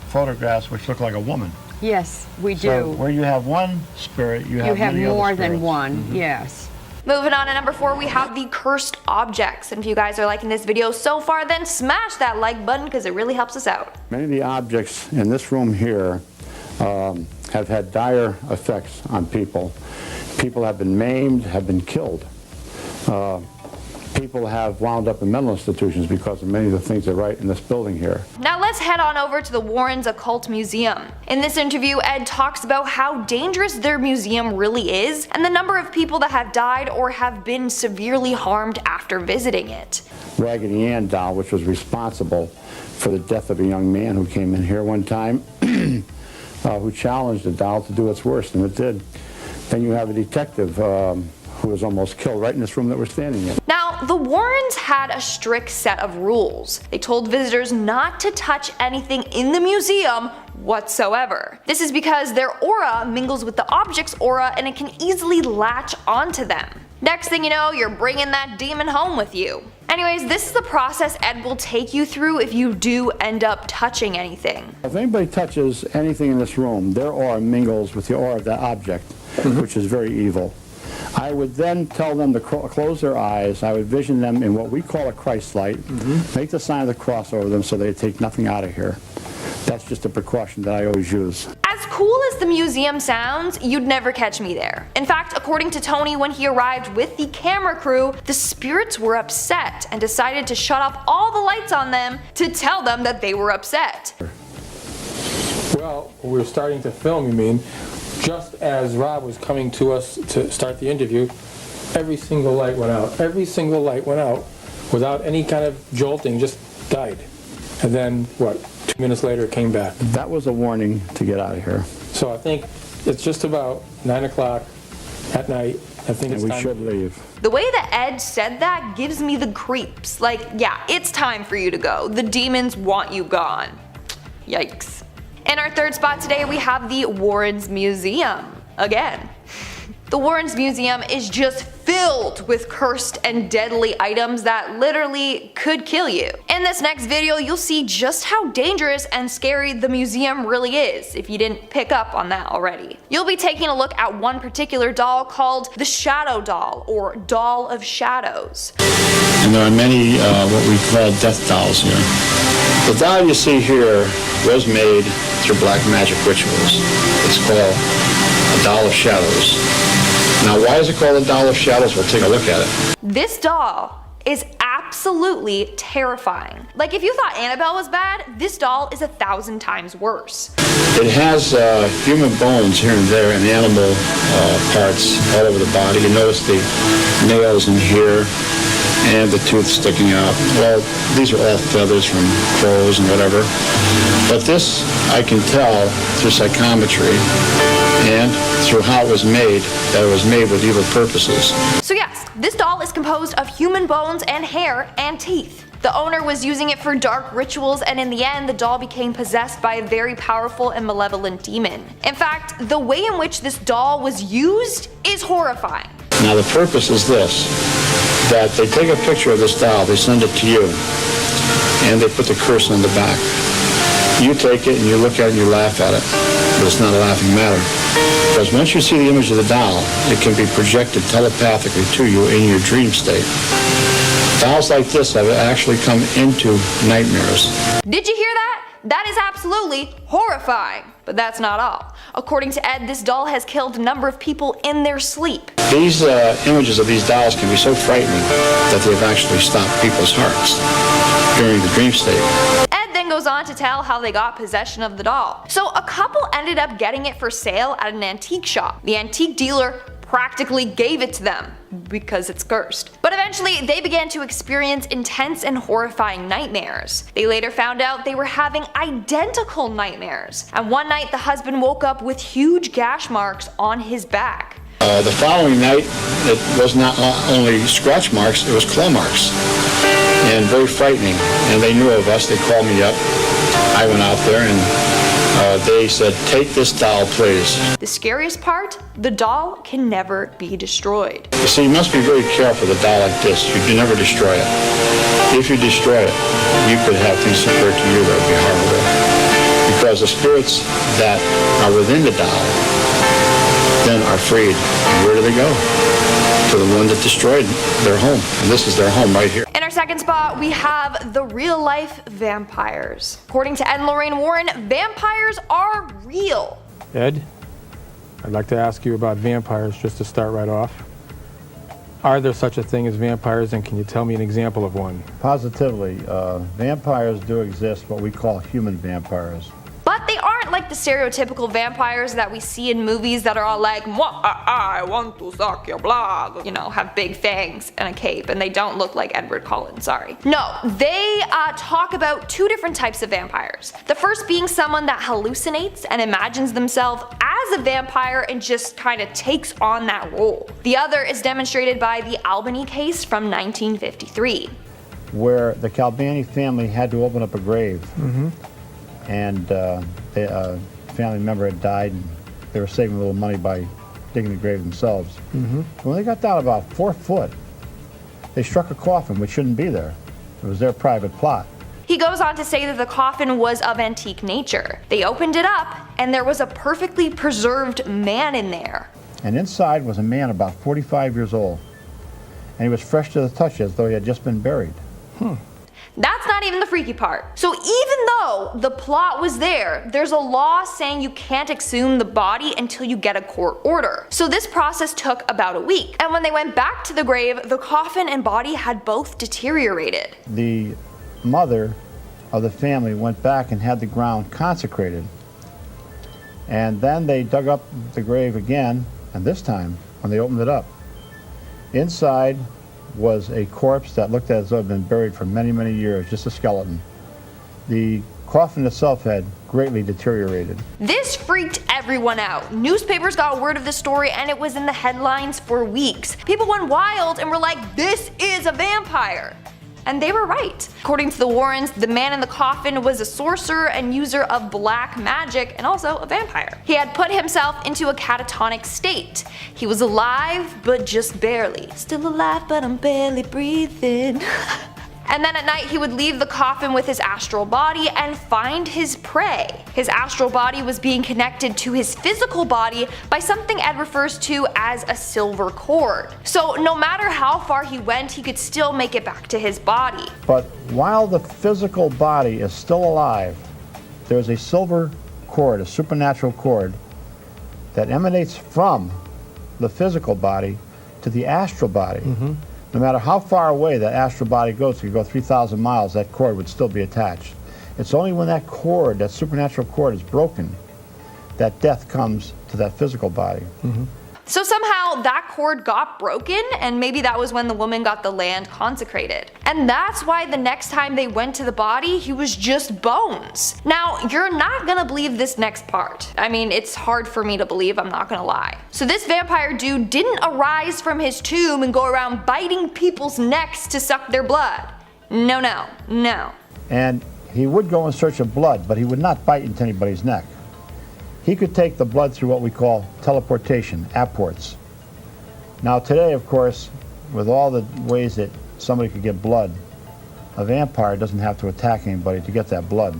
photographs which look like a woman. Yes, we do. So where you have one spirit, you have many more other than spirits. one, yes. Moving on to number 4, we have the cursed objects. And if you guys are liking this video so far, then smash that like button because it really helps us out. Many of the objects in this room here have had dire effects on people. People have been maimed, have been killed. People have wound up in mental institutions because of many of the things they write in this building here. Now let's head on over to the Warrens Occult Museum. In this interview, Ed talks about how dangerous their museum really is and the number of people that have died or have been severely harmed after visiting it. Raggedy Ann doll, which was responsible for the death of a young man who came in here one time, who challenged the doll to do its worst, and it did. Then you have a detective who was almost killed right in this room that we're standing in. Now, the Warrens had a strict set of rules. They told visitors not to touch anything in the museum whatsoever. This is because their aura mingles with the object's aura and it can easily latch onto them. Next thing you know, you're bringing that demon home with you. Anyways, this is the process Ed will take you through if you do end up touching anything. If anybody touches anything in this room, their aura mingles with the aura of that object, which is very evil. I would then tell them to close their eyes. I would vision them in what we call a Christ light, make the sign of the cross over them so they take nothing out of here. That's just a precaution that I always use. As cool as the museum sounds, you'd never catch me there. In fact, according to Tony, when he arrived with the camera crew, the spirits were upset and decided to shut off all the lights on them to tell them that they were upset. Well, we were starting to film, you mean, just as Rob was coming to us to start the interview, every single light went out. Every single light went out without any kind of jolting, just died. And then, what, 2 minutes later it came back. That was a warning to get out of here. So I think it's just about 9 o'clock at night. I think it's we time should leave. The way that Ed said that gives me the creeps. Like, yeah, it's time for you to go. The demons want you gone. Yikes. In our third spot today, we have the Warrens Museum. Again. The Warrens Museum is just filled with cursed and deadly items that literally could kill you. In this next video, you'll see just how dangerous and scary the museum really is, if you didn't pick up on that already. You'll be taking a look at one particular doll called the Shadow Doll, or Doll of Shadows. And there are many what we call death dolls here. The doll you see here was made through black magic rituals. It's called a Doll of Shadows. Now, why is it called a Doll of Shadows? We'll take a look at it. This doll is absolutely terrifying. Like, if you thought Annabelle was bad, this doll is 1,000 times worse. It has human bones here and there and animal parts all over the body. You notice the nails in here and the tooth sticking out. Well, these are all feathers from crows and whatever. But this, I can tell through psychometry and through how it was made, that it was made with evil purposes. So yes, this doll is composed of human bones and hair and teeth. The owner was using it for dark rituals, and in the end, the doll became possessed by a very powerful and malevolent demon. In fact, the way in which this doll was used is horrifying. Now the purpose is this, that they take a picture of this doll, they send it to you, and they put the curse on the back. You take it and you look at it and you laugh at it, but it's not a laughing matter. Because once you see the image of the doll, it can be projected telepathically to you in your dream state. Dolls like this have actually come into nightmares. Did you hear that? That is absolutely horrifying. But that's not all. According to Ed, this doll has killed a number of people in their sleep. These images of these dolls can be so frightening that they've actually stopped people's hearts during the dream state. Ed then goes on to tell how they got possession of the doll. So a couple ended up getting it for sale at an antique shop. The antique dealer practically gave it to them because it's cursed. But eventually they began to experience intense and horrifying nightmares. They later found out they were having identical nightmares, and one night the husband woke up with huge gash marks on his back. The following night, it was not only scratch marks, it was claw marks, and very frightening. And they knew of us. They called me up. I went out there, and they said, "Take this doll, please." The scariest part? The doll can never be destroyed. You see, you must be very careful with a doll like this. You can never destroy it. If you destroy it, you could have things occur to you that would be harmful. Because the spirits that are within the doll then are freed. Where do they go? To the one that destroyed their home. And this is their home right here. In our second spot, we have the real-life vampires. According to Ed and Lorraine Warren, vampires are real. Ed, I'd like to ask you about vampires just to start right off. Are there such a thing as vampires, and can you tell me an example of one? Positively. Vampires do exist, what we call human vampires. But they aren't like the stereotypical vampires that we see in movies that are all like, I want to suck your blood. You know, have big fangs and a cape, and they don't look like Edward Cullen, sorry. No, they talk about two different types of vampires. The first being someone that hallucinates and imagines themselves as a vampire and just kind of takes on that role. The other is demonstrated by the Albany case from 1953. Where the Calbani family had to open up a grave. And a family member had died, and they were saving a little money by digging the grave themselves. When they got down about 4 foot, they struck a coffin which shouldn't be there. It was their private plot. He goes on to say that the coffin was of antique nature. They opened it up, and there was a perfectly preserved man in there. And inside was a man about 45 years old. And he was fresh to the touch as though he had just been buried. That's not even the freaky part. So even though the plot was there, there's a law saying you can't exhume the body until you get a court order. So this process took about a week. And when they went back to the grave, the coffin and body had both deteriorated. The mother of the family went back and had the ground consecrated. And then they dug up the grave again, and this time, when they opened it up, inside was a corpse that looked as though it had been buried for many, many years, just a skeleton. The coffin itself had greatly deteriorated. This freaked everyone out. Newspapers got word of the story and it was in the headlines for weeks. People went wild and were like, this is a vampire. And they were right. According to the Warrens, the man in the coffin was a sorcerer and user of black magic and also a vampire. He had put himself into a catatonic state. He was alive, but just barely. Still alive, but I'm barely breathing. And then at night he would leave the coffin with his astral body and find his prey. His astral body was being connected to his physical body by something Ed refers to as a silver cord. So no matter how far he went, he could still make it back to his body. But while the physical body is still alive, there's a silver cord, a supernatural cord, that emanates from the physical body to the astral body. No matter how far away that astral body goes, it could go 3,000 miles, that cord would still be attached. It's only when that cord, that supernatural cord, is broken, that death comes to that physical body. So somehow that cord got broken, and maybe that was when the woman got the land consecrated. And that's why the next time they went to the body, he was just bones. Now, you're not gonna believe this next part. I mean, it's hard for me to believe, I'm not gonna lie. So this vampire dude didn't arise from his tomb and go around biting people's necks to suck their blood. No, no, no. And he would go in search of blood, but he would not bite into anybody's neck. He could take the blood through what we call teleportation, apports. Now today, of course, with all the ways that somebody could get blood, a vampire doesn't have to attack anybody to get that blood.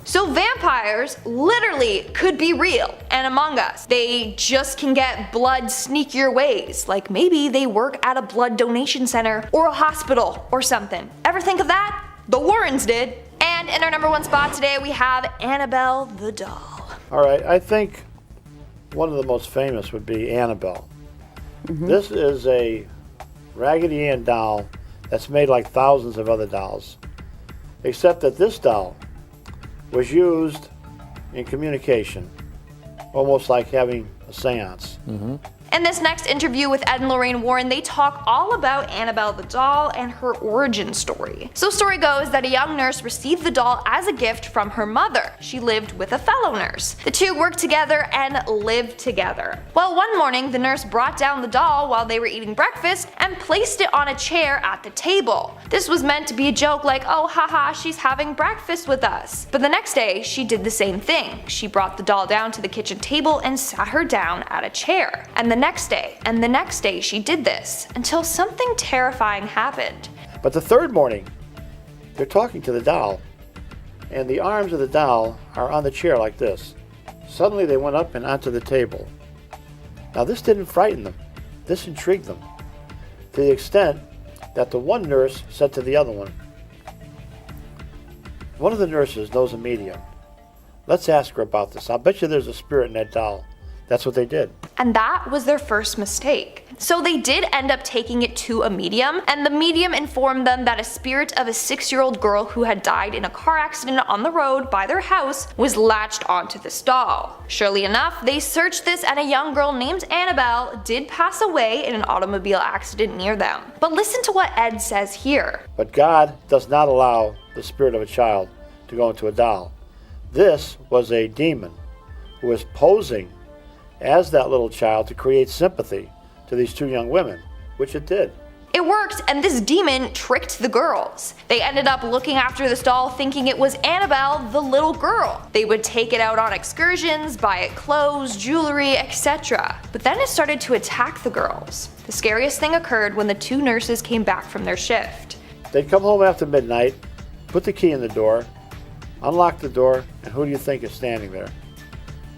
So vampires literally could be real and among us. They just can get blood sneakier ways, like maybe they work at a blood donation center or a hospital or something. Ever think of that? The Warrens did. And in our number one spot today we have Annabelle the doll. All right, I think one of the most famous would be Annabelle. This is a Raggedy Ann doll that's made like thousands of other dolls, except that this doll was used in communication, almost like having a seance. In this next interview with Ed and Lorraine Warren, they talk all about Annabelle the doll and her origin story. So story goes that a young nurse received the doll as a gift from her mother. She lived with a fellow nurse. The two worked together and lived together. Well, one morning the nurse brought down the doll while they were eating breakfast and placed it on a chair at the table. This was meant to be a joke like, oh haha, she's having breakfast with us. But the next day she did the same thing. She brought the doll down to the kitchen table and sat her down at a chair. And the next day she did this until something terrifying happened. But the third morning, they're talking to the doll, and the arms of the doll are on the chair like this. Suddenly they went up and onto the table. Now this didn't frighten them. This intrigued them, to the extent that the one nurse said to the other one of the nurses knows a medium. Let's ask her about this. I'll bet you there's a spirit in that doll. That's what they did. And that was their first mistake. So they did end up taking it to a medium, and the medium informed them that a spirit of a 6-year-old girl who had died in a car accident on the road by their house was latched onto this doll. Surely enough, they searched this and a young girl named Annabelle did pass away in an automobile accident near them. But listen to what Ed says here. But God does not allow the spirit of a child to go into a doll. This was a demon who was posing as that little child to create sympathy to these two young women, which it did. It worked, and this demon tricked the girls. They ended up looking after this doll thinking it was Annabelle, the little girl. They would take it out on excursions, buy it clothes, jewelry, etc. But then it started to attack the girls. The scariest thing occurred when the two nurses came back from their shift. They'd come home after midnight, put the key in the door, unlock the door, and who do you think is standing there?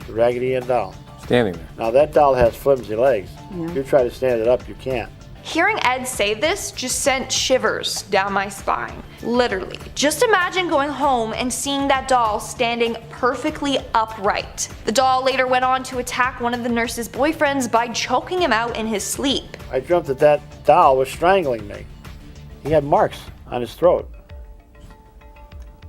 The Raggedy Ann doll. Standing there. Now that doll has flimsy legs. If you try to stand it up, you can't. Hearing Ed say this just sent shivers down my spine. Literally. Just imagine going home and seeing that doll standing perfectly upright. The doll later went on to attack one of the nurse's boyfriends by choking him out in his sleep. I dreamt that that doll was strangling me. He had marks on his throat.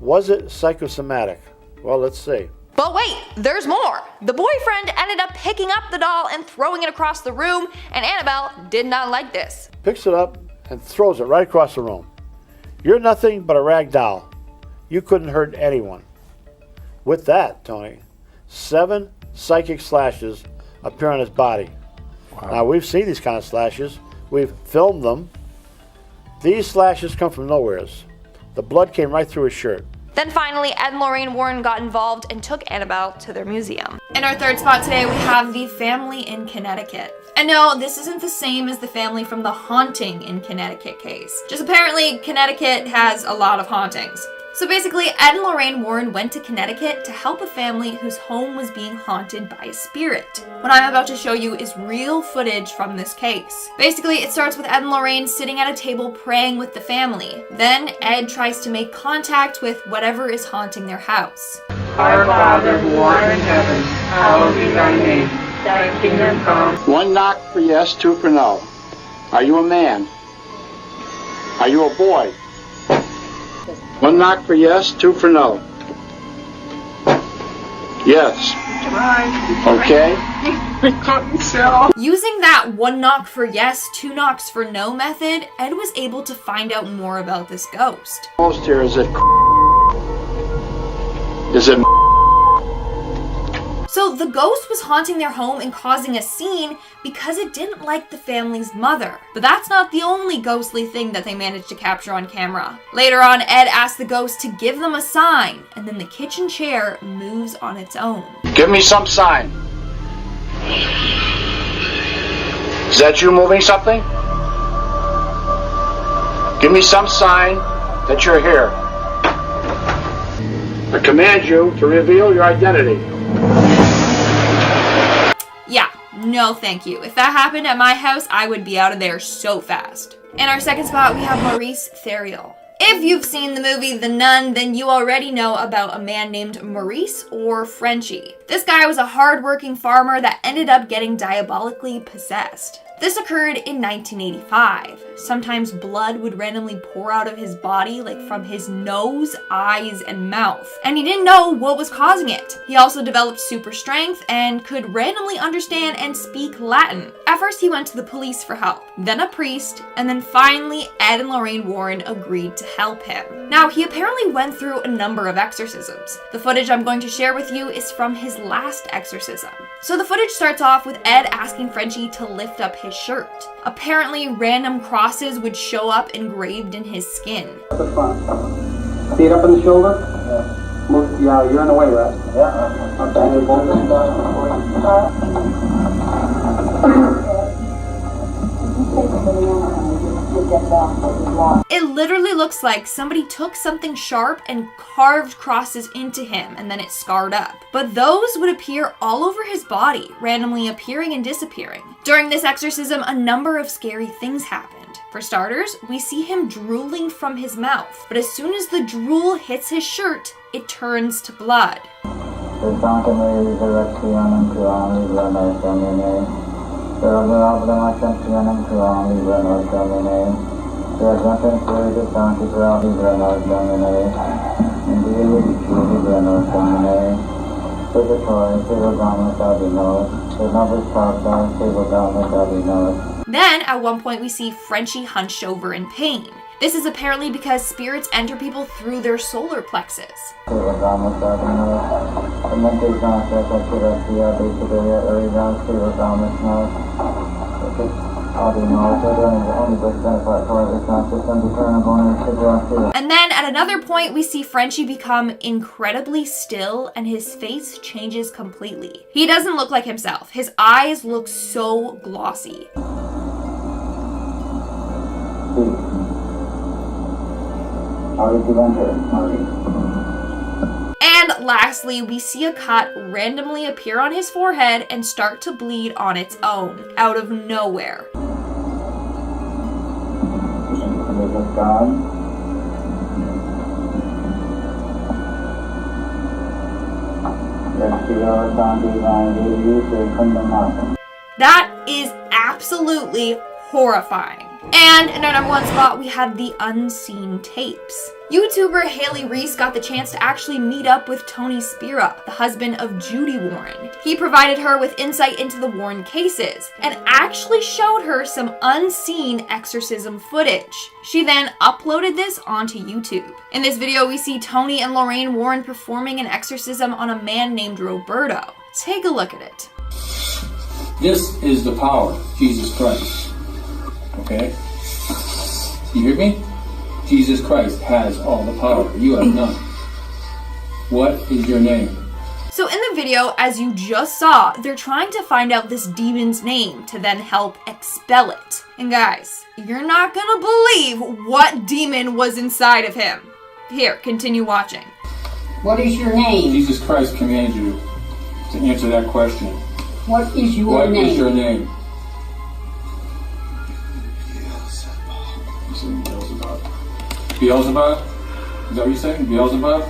Was it psychosomatic? Well, let's see. But wait, there's more. The boyfriend ended up picking up the doll and throwing it across the room, and Annabelle did not like this. Picks it up and throws it right across the room. You're nothing but a rag doll. You couldn't hurt anyone. With that, Tony, 7 psychic slashes appear on his body. Wow. Now, we've seen these kind of slashes. We've filmed them. These slashes come from nowheres. The blood came right through his shirt. Then finally, Ed and Lorraine Warren got involved and took Annabelle to their museum. In our third spot today, we have the family in Connecticut. And no, this isn't the same as the family from the haunting in Connecticut case. Just apparently, Connecticut has a lot of hauntings. So basically, Ed and Lorraine Warren went to Connecticut to help a family whose home was being haunted by a spirit. What I'm about to show you is real footage from this case. Basically, it starts with Ed and Lorraine sitting at a table praying with the family. Then, Ed tries to make contact with whatever is haunting their house. Our Father who art in heaven, hallowed be thy name. Thy kingdom come. 1 knock for yes, 2 for no. Are you a man? Are you a boy? 1 knock for yes, 2 for no. Yes. Okay. Using that 1 knock for yes, 2 knocks for no method, Ed was able to find out more about this ghost. Most here is it. Is it? So the ghost was haunting their home and causing a scene because it didn't like the family's mother. But that's not the only ghostly thing that they managed to capture on camera. Later on, Ed asked the ghost to give them a sign, and then the kitchen chair moves on its own. Give me some sign. Is that you moving something? Give me some sign that you're here. I command you to reveal your identity. Yeah, no thank you. If that happened at my house, I would be out of there so fast. In our second spot, we have Maurice Theriault. If you've seen the movie The Nun, then you already know about a man named Maurice, or Frenchie. This guy was a hard-working farmer that ended up getting diabolically possessed. This occurred in 1985. Sometimes blood would randomly pour out of his body, like from his nose, eyes, and mouth. And he didn't know what was causing it. He also developed super strength and could randomly understand and speak Latin. At first he went to the police for help, then a priest, and then finally Ed and Lorraine Warren agreed to help him. Now, he apparently went through a number of exorcisms. The footage I'm going to share with you is from his last exorcism. So the footage starts off with Ed asking Frenchie to lift up his shirt. Apparently, random crosses would show up engraved in his skin. At the front. See it up in the shoulder? Yeah. Move, yeah, you're in the way, right? Yeah. Okay, you're both in It literally looks like somebody took something sharp and carved crosses into him, and then it scarred up. But those would appear all over his body, randomly appearing and disappearing. During this exorcism, a number of scary things happened. For starters, we see him drooling from his mouth, but as soon as the drool hits his shirt, it turns to blood. Then, at one point, we see Frenchie hunched over in pain. This is apparently because spirits enter people through their solar plexus. And then at another point, we see Frenchie become incredibly still and his face changes completely. He doesn't look like himself. His eyes look so glossy. How did you enter? And lastly, we see a cut randomly appear on his forehead and start to bleed on its own, out of nowhere. That is absolutely horrifying. And in our number one spot, we had the unseen tapes. YouTuber Haley Reese got the chance to actually meet up with Tony Spira, the husband of Judy Warren. He provided her with insight into the Warren cases and actually showed her some unseen exorcism footage. She then uploaded this onto YouTube. In this video, we see Tony and Lorraine Warren performing an exorcism on a man named Roberto. Take a look at it. This is the power, Jesus Christ. Okay? You hear me? Jesus Christ has all the power. You have none. What is your name? So in the video, as you just saw, they're trying to find out this demon's name to then help expel it. And guys, you're not gonna believe what demon was inside of him. Here, continue watching. What is your name? Jesus Christ commanded you to answer that question. What is your name? What is your name? Beelzebub? Is that what you're saying? Beelzebub?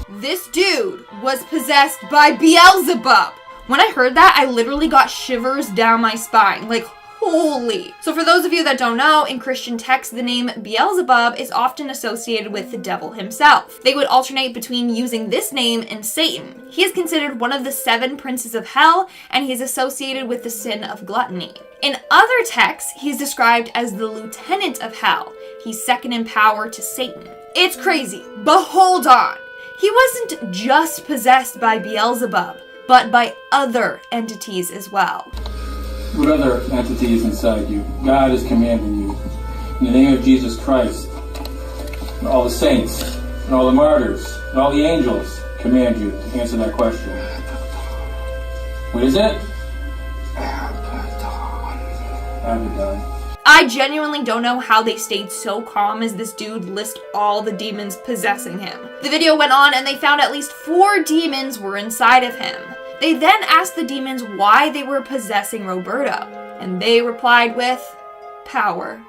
This dude was possessed by Beelzebub. When I heard that, I literally got shivers down my spine. Like, holy. So for those of you that don't know, in Christian texts, the name Beelzebub is often associated with the devil himself. They would alternate between using this name and Satan. He is considered one of the 7 princes of hell, and he is associated with the sin of gluttony. In other texts, he's described as the lieutenant of hell. He's second in power to Satan. It's crazy, but hold on. He wasn't just possessed by Beelzebub, but by other entities as well. What other entity is inside you? God is commanding you. In the name of Jesus Christ, and all the saints, and all the martyrs, and all the angels command you to answer that question. What is it? Abaddon. I genuinely don't know how they stayed so calm as this dude lists all the demons possessing him. The video went on and they found at least 4 demons were inside of him. They then asked the demons why they were possessing Roberto, and they replied with power.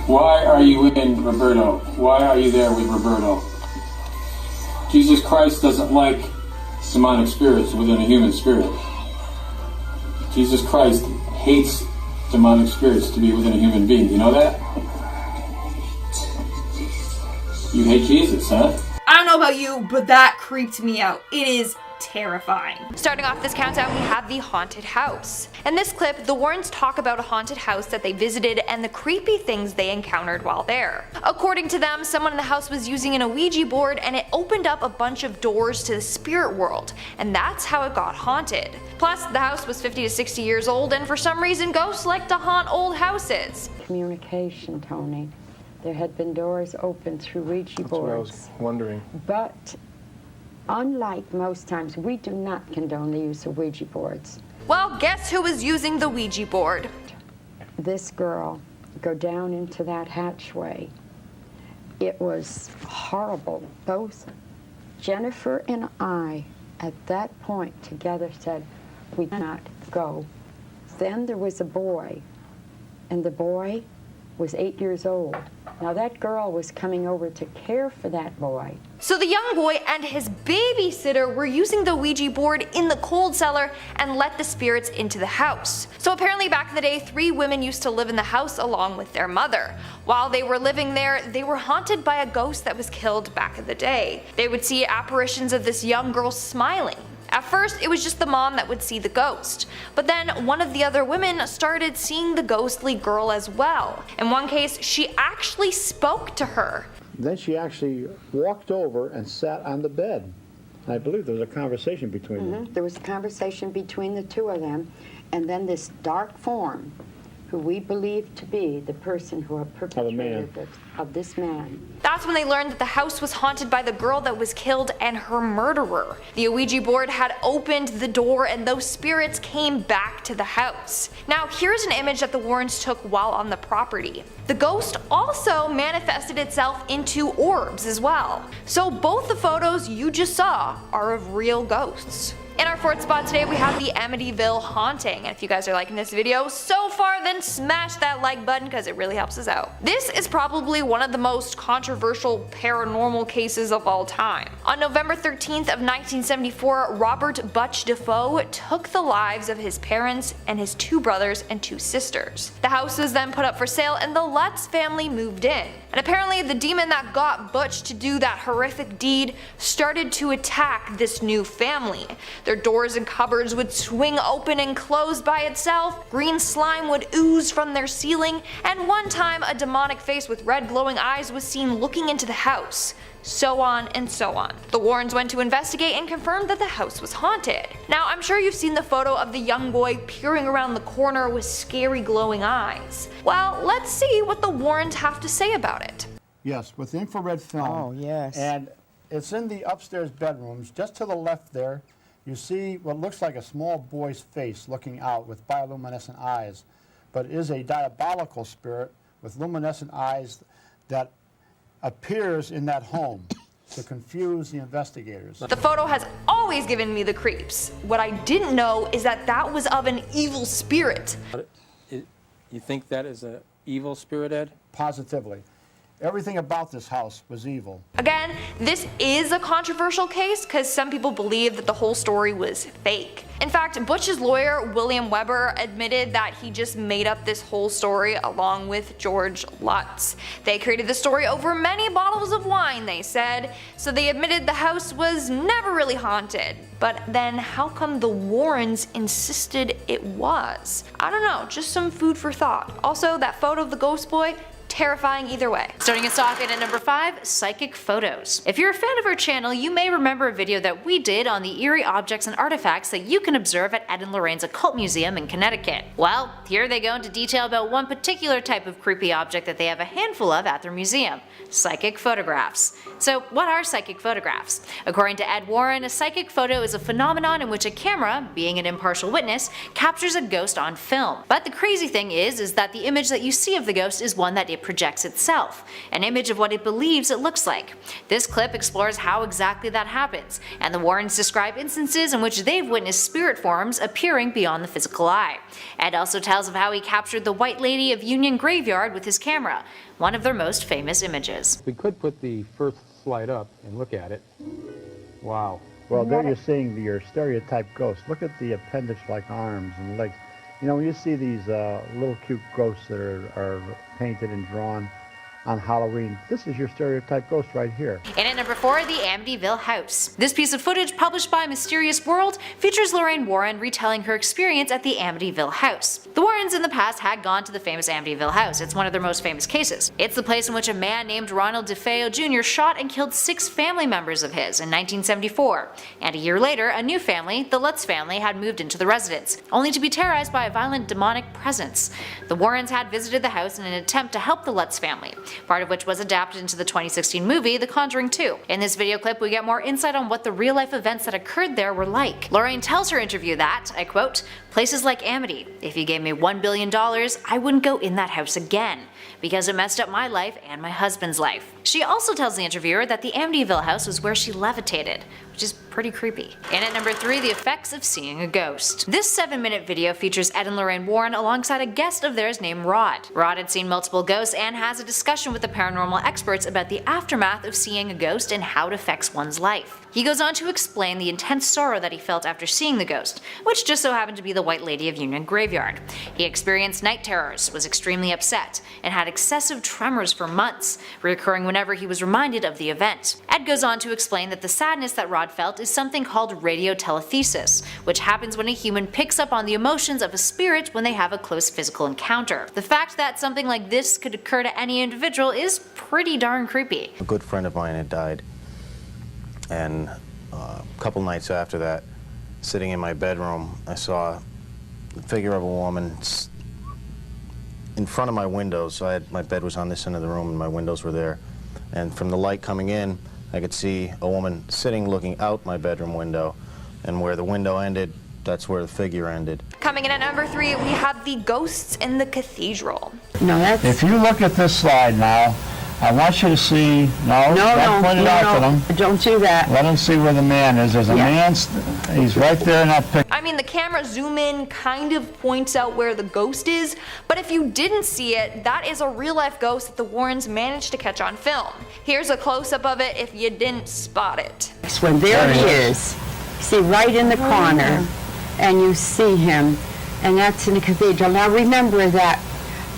Why are you in Roberto? Why are you there with Roberto? Jesus Christ doesn't like demonic spirits within a human spirit. Jesus Christ hates demonic spirits to be within a human being. You know that? You hate Jesus, huh? I don't know about you, but that creeped me out. It is terrifying. Starting off this countdown, we have the haunted house. In this clip, the Warrens talk about a haunted house that they visited and the creepy things they encountered while there. According to them, someone in the house was using an Ouija board and it opened up a bunch of doors to the spirit world, and that's how it got haunted. Plus, the house was 50 to 60 years old, and for some reason, ghosts like to haunt old houses. Communication, Tony. There had been doors open through Ouija boards. That's what I was wondering. But unlike most times, we do not condone the use of Ouija boards. Well, guess who was using the Ouija board? This girl, go down into that hatchway. It was horrible. Both Jennifer and I, at that point together, said, we cannot go. Then there was a boy, and the boy was 8 years old. Now that girl was coming over to care for that boy. So the young boy and his babysitter were using the Ouija board in the cold cellar and let the spirits into the house. So apparently back in the day, 3 women used to live in the house along with their mother. While they were living there, they were haunted by a ghost that was killed back in the day. They would see apparitions of this young girl smiling. At first, it was just the mom that would see the ghost, but then one of the other women started seeing the ghostly girl as well. In one case, she actually spoke to her. Then she actually walked over and sat on the bed. I believe there was a conversation between them. There was a conversation between the two of them, and then this dark form, who we believe to be the person who had perpetrated it, of this man. That's when they learned that the house was haunted by the girl that was killed and her murderer. The Ouija board had opened the door and those spirits came back to the house. Now here's an image that the Warrens took while on the property. The ghost also manifested itself into orbs as well. So both the photos you just saw are of real ghosts. In our 4th spot today, we have the Amityville haunting. And if you guys are liking this video so far, then smash that like button because it really helps us out. This is probably one of the most controversial paranormal cases of all time. On November 13th of 1974, Robert Butch Defoe took the lives of his parents and his 2 brothers and 2 sisters. The house was then put up for sale and the Lutz family moved in. And apparently the demon that got Butch to do that horrific deed started to attack this new family. Their doors and cupboards would swing open and close by itself, green slime would ooze from their ceiling, and one time a demonic face with red glowing eyes was seen looking into the house. So on and so on. The Warrens went to investigate and confirmed that the house was haunted. Now I'm sure you've seen the photo of the young boy peering around the corner with scary glowing eyes. Well, let's see what the Warrens have to say about it. Yes, with infrared film. Oh, yes. And it's in the upstairs bedrooms. Just to the left there, you see what looks like a small boy's face looking out with bioluminescent eyes, but it is a diabolical spirit with luminescent eyes that appears in that home to confuse the investigators. The photo has always given me the creeps. What I didn't know is that that was of an evil spirit. You think that is an evil spirit, Ed? Positively. Everything about this house was evil. Again, this is a controversial case because some people believe that the whole story was fake. In fact, Butch's lawyer, William Weber, admitted that he just made up this whole story along with George Lutz. They created the story over many bottles of wine, they said, so they admitted the house was never really haunted. But then how come the Warrens insisted it was? I don't know, just some food for thought. Also, that photo of the ghost boy, terrifying either way. Starting us off at number 5, psychic photos. If you're a fan of our channel, you may remember a video that we did on the eerie objects and artifacts that you can observe at Ed and Lorraine's Occult Museum in Connecticut. Well, here they go into detail about one particular type of creepy object that they have a handful of at their museum: psychic photographs. So what are psychic photographs? According to Ed Warren, a psychic photo is a phenomenon in which a camera, being an impartial witness, captures a ghost on film. But the crazy thing is that the image that you see of the ghost is one that it projects itself, an image of what it believes it looks like. This clip explores how exactly that happens, and the Warrens describe instances in which they've witnessed spirit forms appearing beyond the physical eye. Ed also tells of how he captured the White Lady of Union Graveyard with his camera, one of their most famous images. We could put the first slide up and look at it. Wow. Well, there you're seeing your stereotype ghost. Look at the appendage-like arms and legs. You know, when you see these little cute ghosts that are painted and drawn on Halloween, this is your stereotype ghost right here. And at number 4, the Amityville house. This piece of footage, published by Mysterious World, features Lorraine Warren retelling her experience at the Amityville house. The Warrens in the past had gone to the famous Amityville house. It's one of their most famous cases. It's the place in which a man named Ronald DeFeo Jr. shot and killed 6 family members of his in 1974. And a year later, a new family, the Lutz family, had moved into the residence, only to be terrorized by a violent demonic presence. The Warrens had visited the house in an attempt to help the Lutz family, part of which was adapted into the 2016 movie The Conjuring 2. In this video clip, we get more insight on what the real-life events that occurred there were like. Lorraine tells her interview that, I quote, "Places like Amity, if you gave me $1 billion, I wouldn't go in that house again, because it messed up my life and my husband's life." She also tells the interviewer that the Amityville house was where she levitated, which is pretty creepy. And at number 3, the effects of seeing a ghost. This 7-minute video features Ed and Lorraine Warren alongside a guest of theirs named Rod. Rod had seen multiple ghosts and has a discussion with the paranormal experts about the aftermath of seeing a ghost and how it affects one's life. He goes on to explain the intense sorrow that he felt after seeing the ghost, which just so happened to be the White Lady of Union Graveyard. He experienced night terrors, was extremely upset, and had excessive tremors for months, reoccurring whenever he was reminded of the event. Ed goes on to explain that the sadness that Rod felt is something called radiotelethesis, which happens when a human picks up on the emotions of a spirit when they have a close physical encounter. The fact that something like this could occur to any individual is pretty darn creepy. A good friend of mine had died, and a couple nights after that, sitting in my bedroom, I saw the figure of a woman in front of my windows. So my bed was on this end of the room and my windows were there. And from the light coming in, I could see a woman sitting looking out my bedroom window, and where the window ended, that's where the figure ended. Coming in at number 3, we have the ghosts in the cathedral. No, that's... If you look at this slide now, I want you to see, don't point it out to them. Don't do that. Let them see where the man is. There's a man, he's right there in that picture. I mean, the camera zoom in kind of points out where the ghost is, but if you didn't see it, that is a real-life ghost that the Warrens managed to catch on film. Here's a close-up of it if you didn't spot it. When there he is. See, right in the corner, and you see him, and that's in the cathedral. Now remember that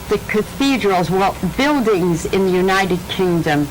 the cathedrals, well, buildings in the United Kingdom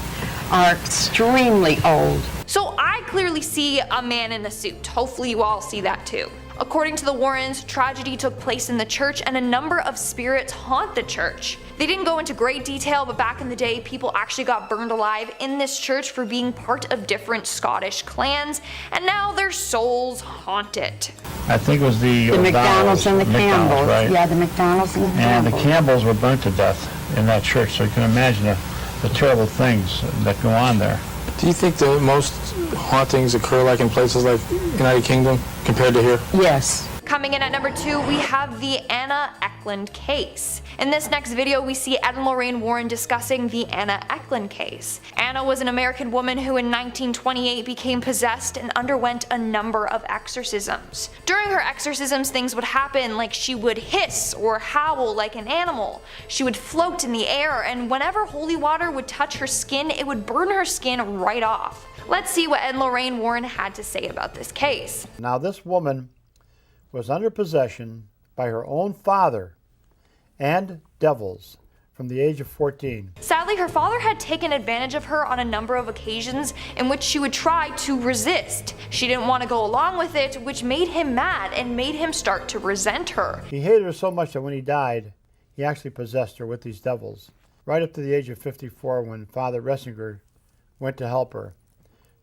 are extremely old. So I clearly see a man in a suit. Hopefully you all see that too. According to the Warrens, tragedy took place in the church and a number of spirits haunt the church. They didn't go into great detail, but back in the day, people actually got burned alive in this church for being part of different Scottish clans, and now their souls haunt it. I think it was the McDonald's and the Campbells. Right? Yeah, the McDonald's and the And Campbells. the Campbells were burnt to death in that church, so you can imagine the terrible things that go on there. Do you think that most hauntings occur like in places like United Kingdom compared to here? Yes. Coming in at number 2, we have the Anna Ecklund case. In this next video, we see Ed and Lorraine Warren discussing the Anna Ecklund case. Anna was an American woman who in 1928 became possessed and underwent a number of exorcisms. During her exorcisms, things would happen, like she would hiss or howl like an animal. She would float in the air, and whenever holy water would touch her skin, it would burn her skin right off. Let's see what Ed and Lorraine Warren had to say about this case. Now this woman was under possession by her own father and devils from the age of 14. Sadly, her father had taken advantage of her on a number of occasions in which she would try to resist. She didn't want to go along with it, which made him mad and made him start to resent her. He hated her so much that when he died, he actually possessed her with these devils, right up to the age of 54 when Father Ressinger went to help her.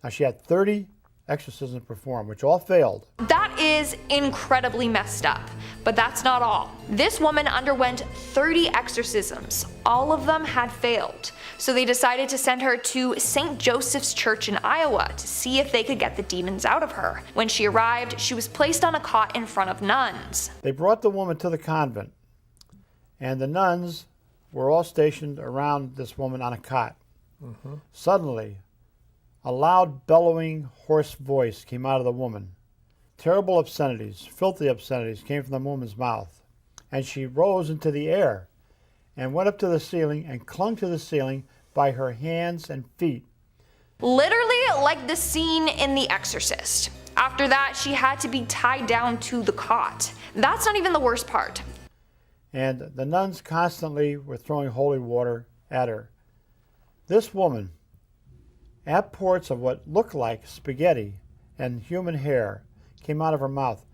Now she had 30 exorcisms performed, which all failed. That is incredibly messed up, but that's not all. This woman underwent 30 exorcisms. All of them had failed, so they decided to send her to St. Joseph's Church in Iowa to see if they could get the demons out of her. When she arrived, she was placed on a cot in front of nuns. They brought the woman to the convent, and the nuns were all stationed around this woman on a cot. Suddenly, a loud, bellowing, hoarse voice came out of the woman. Terrible obscenities, filthy obscenities came from the woman's mouth. And she rose into the air and went up to the ceiling and clung to the ceiling by her hands and feet. Literally like the scene in The Exorcist. After that, she had to be tied down to the cot. That's not even the worst part. and the nuns constantly were throwing holy water at her. This woman, outpours of what looked like spaghetti and human hair came out of her mouth.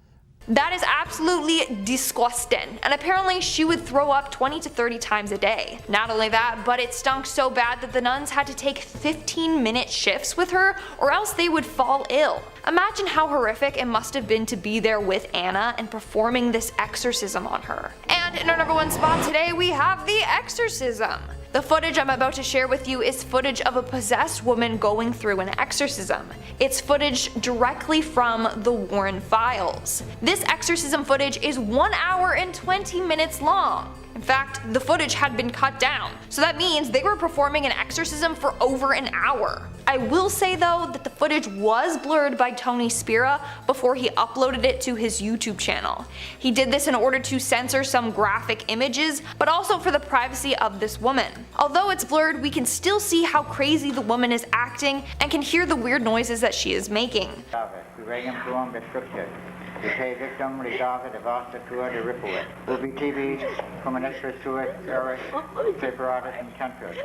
That is absolutely disgusting, and apparently she would throw up 20 to 30 times a day. Not only that, but it stunk so bad that the nuns had to take 15-minute shifts with her or else they would fall ill. Imagine how horrific it must have been to be there with Anna and performing this exorcism on her. And in our number one spot today we have the exorcism. The footage I'm about to share with you is footage of a possessed woman going through an exorcism. It's footage directly from the Warren files. This exorcism footage is 1 hour and 20 minutes long. In fact, the footage had been cut down, so that means they were performing an exorcism for over an hour. I will say though that the footage was blurred by Tony Spira before he uploaded it to his YouTube channel. He did this in order to censor some graphic images, but also for the privacy of this woman. Although it's blurred, we can still see how crazy the woman is acting and can hear the weird noises that she is making.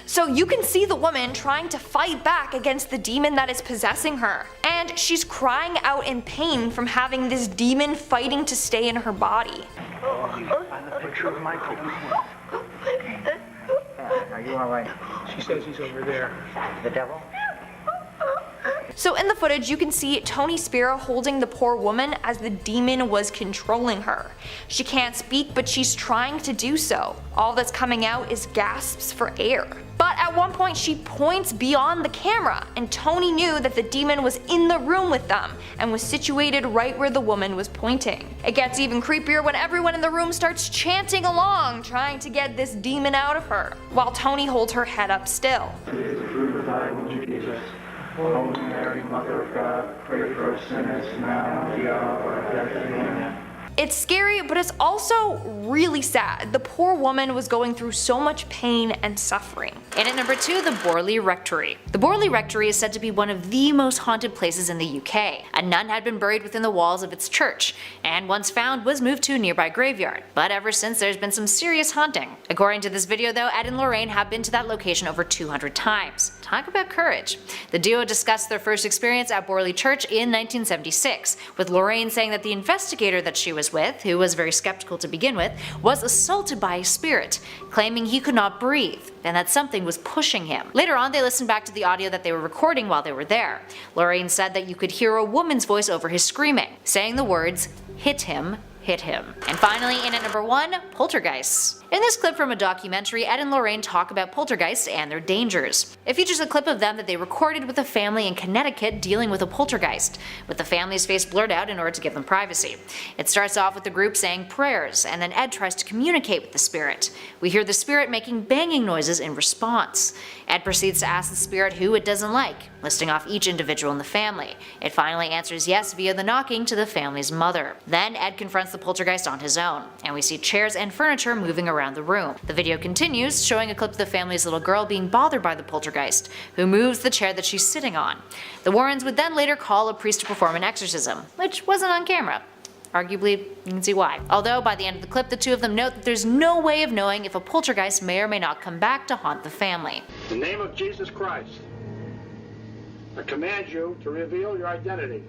So you can see the woman trying to fight back against the demon that is possessing her, and she's crying out in pain from having this demon fighting to stay in her body. Are you alright? She says he's over there. The devil? So in the footage you can see Tony Spira holding the poor woman as the demon was controlling her. She can't speak, but she's trying to do so. All that's coming out is gasps for air. But at one point she points beyond the camera, and Tony knew that the demon was in the room with them and was situated right where the woman was pointing. It gets even creepier when everyone in the room starts chanting along, trying to get this demon out of her, while Tony holds her head up still. Holy Mary, Mother of God, pray for us sinners now and at the hour of our death. Amen. It's scary, but it's also really sad. The poor woman was going through so much pain and suffering. And at number 2, the Borley Rectory. The Borley Rectory is said to be one of the most haunted places in the UK. A nun had been buried within the walls of its church, and once found was moved to a nearby graveyard. But ever since there's been some serious haunting. According to this video though, Ed and Lorraine have been to that location over 200 times. Talk about courage. The duo discussed their first experience at Borley Church in 1976, with Lorraine saying that the investigator that she was with, who was very skeptical to begin with, was assaulted by a spirit, claiming he could not breathe and that something was pushing him. Later on, they listened back to the audio that they were recording while they were there. Lorraine said that you could hear a woman's voice over his screaming, saying the words, "Hit him, hit him." And finally, in at number 1, poltergeists. In this clip from a documentary, Ed and Lorraine talk about poltergeists and their dangers. It features a clip of them that they recorded with a family in Connecticut dealing with a poltergeist, with the family's face blurred out in order to give them privacy. It starts off with the group saying prayers, and then Ed tries to communicate with the spirit. We hear the spirit making banging noises in response. Ed proceeds to ask the spirit who it doesn't like, listing off each individual in the family. It finally answers yes via the knocking to the family's mother. Then Ed confronts the poltergeist on his own, and we see chairs and furniture moving around the room. The video continues, showing a clip of the family's little girl being bothered by the poltergeist, who moves the chair that she's sitting on. The Warrens would then later call a priest to perform an exorcism, which wasn't on camera. Arguably, you can see why. Although by the end of the clip, the two of them note that there's no way of knowing if a poltergeist may or may not come back to haunt the family. In the name of Jesus Christ, I command you to reveal your identity.